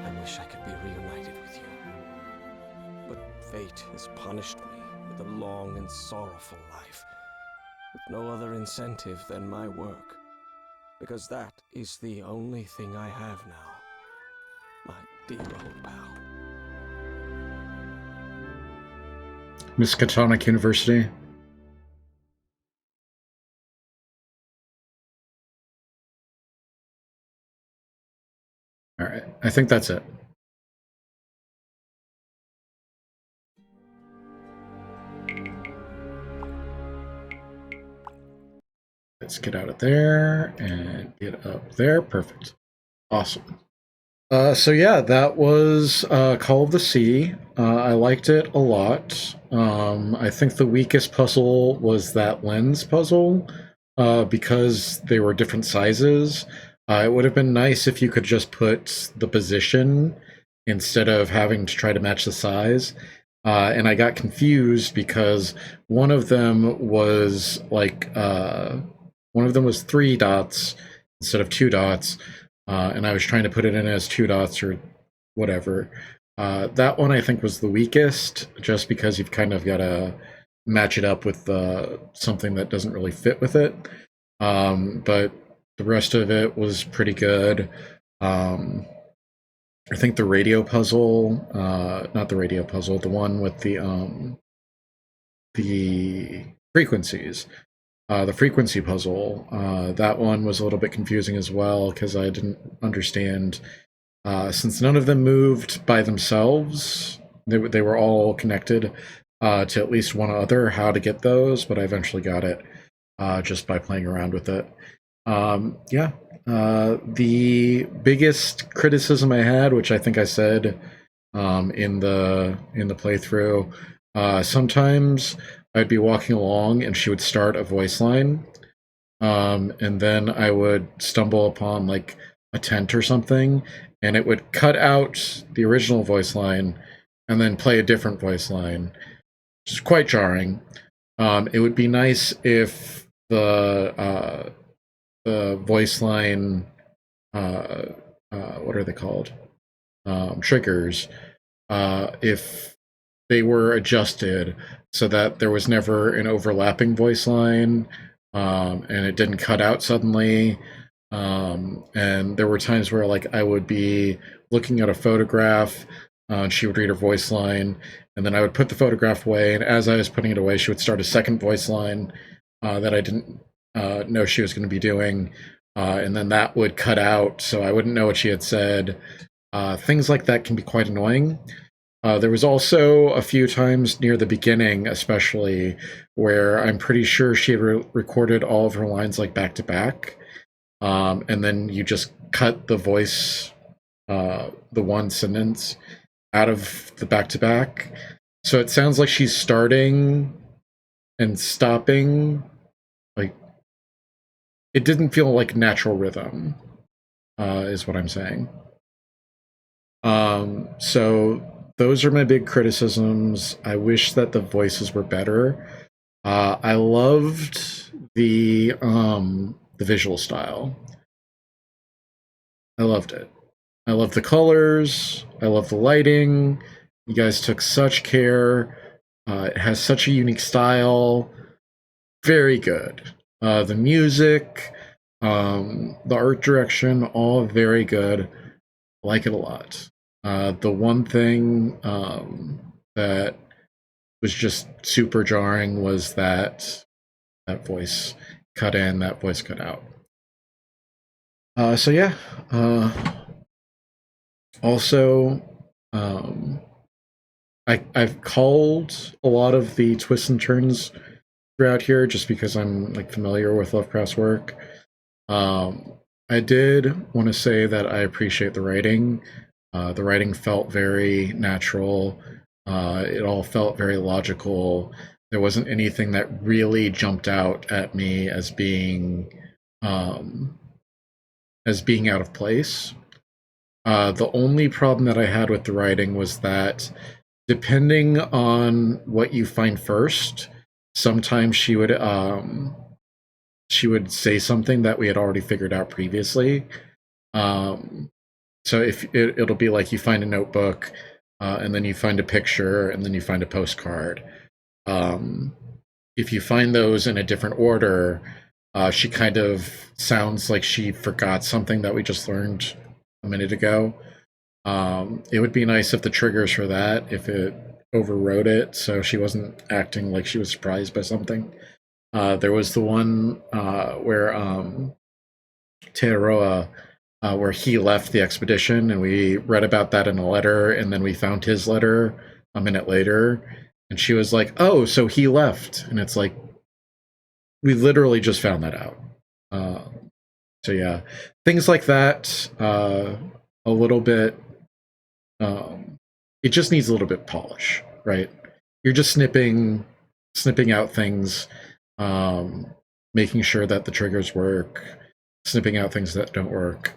I wish I could be reunited with you. But fate has punished me with a long and sorrowful life, with no other incentive than my work, because that is the only thing I have now, my dear old pal. Miskatonic University. All right, I think that's it. let's get out of there and get up there. Perfect. Awesome. So yeah, that was Call of the Sea. I liked it a lot. I think the weakest puzzle was that lens puzzle, because they were different sizes. It would have been nice if you could just put the position instead of having to try to match the size. And I got confused because one of them was like one of them was 3 dots instead of 2 dots, and I was trying to put it in as 2 dots or whatever. That one I think was the weakest, just because you've kind of got to match it up with something that doesn't really fit with it. But the rest of it was pretty good. I think the radio puzzle, not the radio puzzle, the one with the frequencies, the frequency puzzle, that one was a little bit confusing as well, because I didn't understand, since none of them moved by themselves, they were all connected to at least one other, how to get those, but I eventually got it just by playing around with it. Yeah. The biggest criticism I had, which I think I said in the playthrough, sometimes I'd be walking along and she would start a voice line, and then I would stumble upon like a tent or something, and it would cut out the original voice line and then play a different voice line, which is quite jarring. It would be nice if the voice line, what are they called? Triggers, if they were adjusted so that there was never an overlapping voice line, and it didn't cut out suddenly. And there were times where like I would be looking at a photograph, and she would read her voice line, and then I would put the photograph away, and as I was putting it away, she would start a second voice line that I didn't know she was going to be doing, and then that would cut out, so I wouldn't know what she had said. Things like that can be quite annoying. There was also a few times near the beginning, especially, where I'm pretty sure she had recorded all of her lines like back to back, and then you just cut the voice, the one sentence out of the back to back. So it sounds like she's starting and stopping. Like, it didn't feel like natural rhythm, is what I'm saying. So those are my big criticisms. I wish that the voices were better. I loved the visual style. I loved it. I love the colors. I love the lighting. You guys took such care. It has such a unique style. Very good. The music, the art direction, all very good. Like it a lot. The one thing that was just super jarring was that voice cut in, that voice cut out. So yeah. Also, I've called a lot of the twists and turns throughout here just because I'm like familiar with Lovecraft's work. I did want to say that I appreciate the writing. The writing felt very natural. It all felt very logical. There wasn't anything that really jumped out at me as being out of place. The only problem that I had with the writing was that depending on what you find first, sometimes she would say something that we had already figured out previously. So if it'll be like you find a notebook, and then you find a picture, and then you find a postcard. If you find those in a different order, she kind of sounds like she forgot something that we just learned a minute ago. It would be nice if the triggers for that, if it overrode it, so she wasn't acting like she was surprised by something. There was the one where Tearoa, where he left the expedition, and we read about that in a letter, and then we found his letter a minute later, and she was like, "Oh, so he left," and it's like, we literally just found that out. So yeah, things like that. A little bit. It just needs a little bit polish, right? You're just snipping out things, making sure that the triggers work, snipping out things that don't work.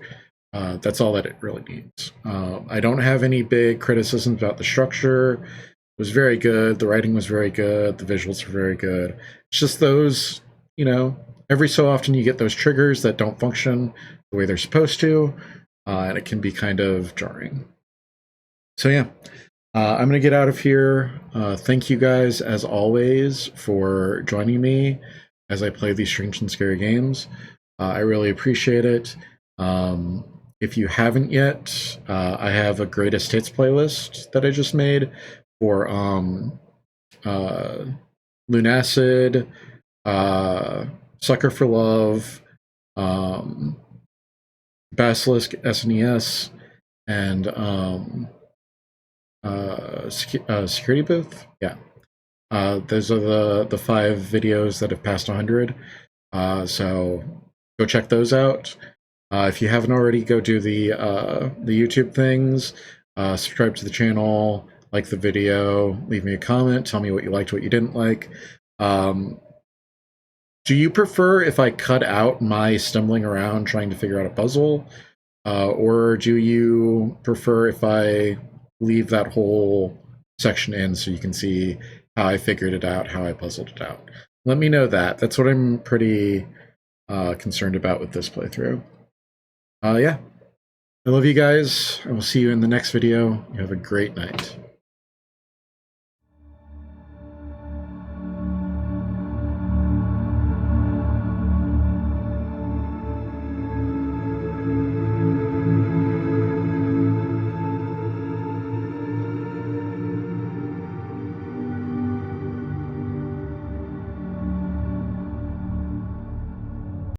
That's all that it really needs. I don't have any big criticisms about the structure. It was very good. The writing was very good. The visuals were very good. It's just those, every so often you get those triggers that don't function the way they're supposed to, and it can be kind of jarring. So yeah, I'm going to get out of here. Thank you guys, as always, for joining me as I play these strange and scary games. I really appreciate it. If you haven't yet, I have a greatest hits playlist that I just made for Lunacid, Sucker for Love, Basilisk SNES, and Security Booth. Yeah, those are the 5 videos that have passed 100. So go check those out. If you haven't already, go do the YouTube things. Subscribe to the channel, like the video, leave me a comment, tell me what you liked, what you didn't like. Do you prefer if I cut out my stumbling around trying to figure out a puzzle? Or do you prefer if I leave that whole section in so you can see how I figured it out, how I puzzled it out? Let me know that. That's what I'm pretty concerned about with this playthrough. Yeah. I love you guys. I will see you in the next video. You have a great night.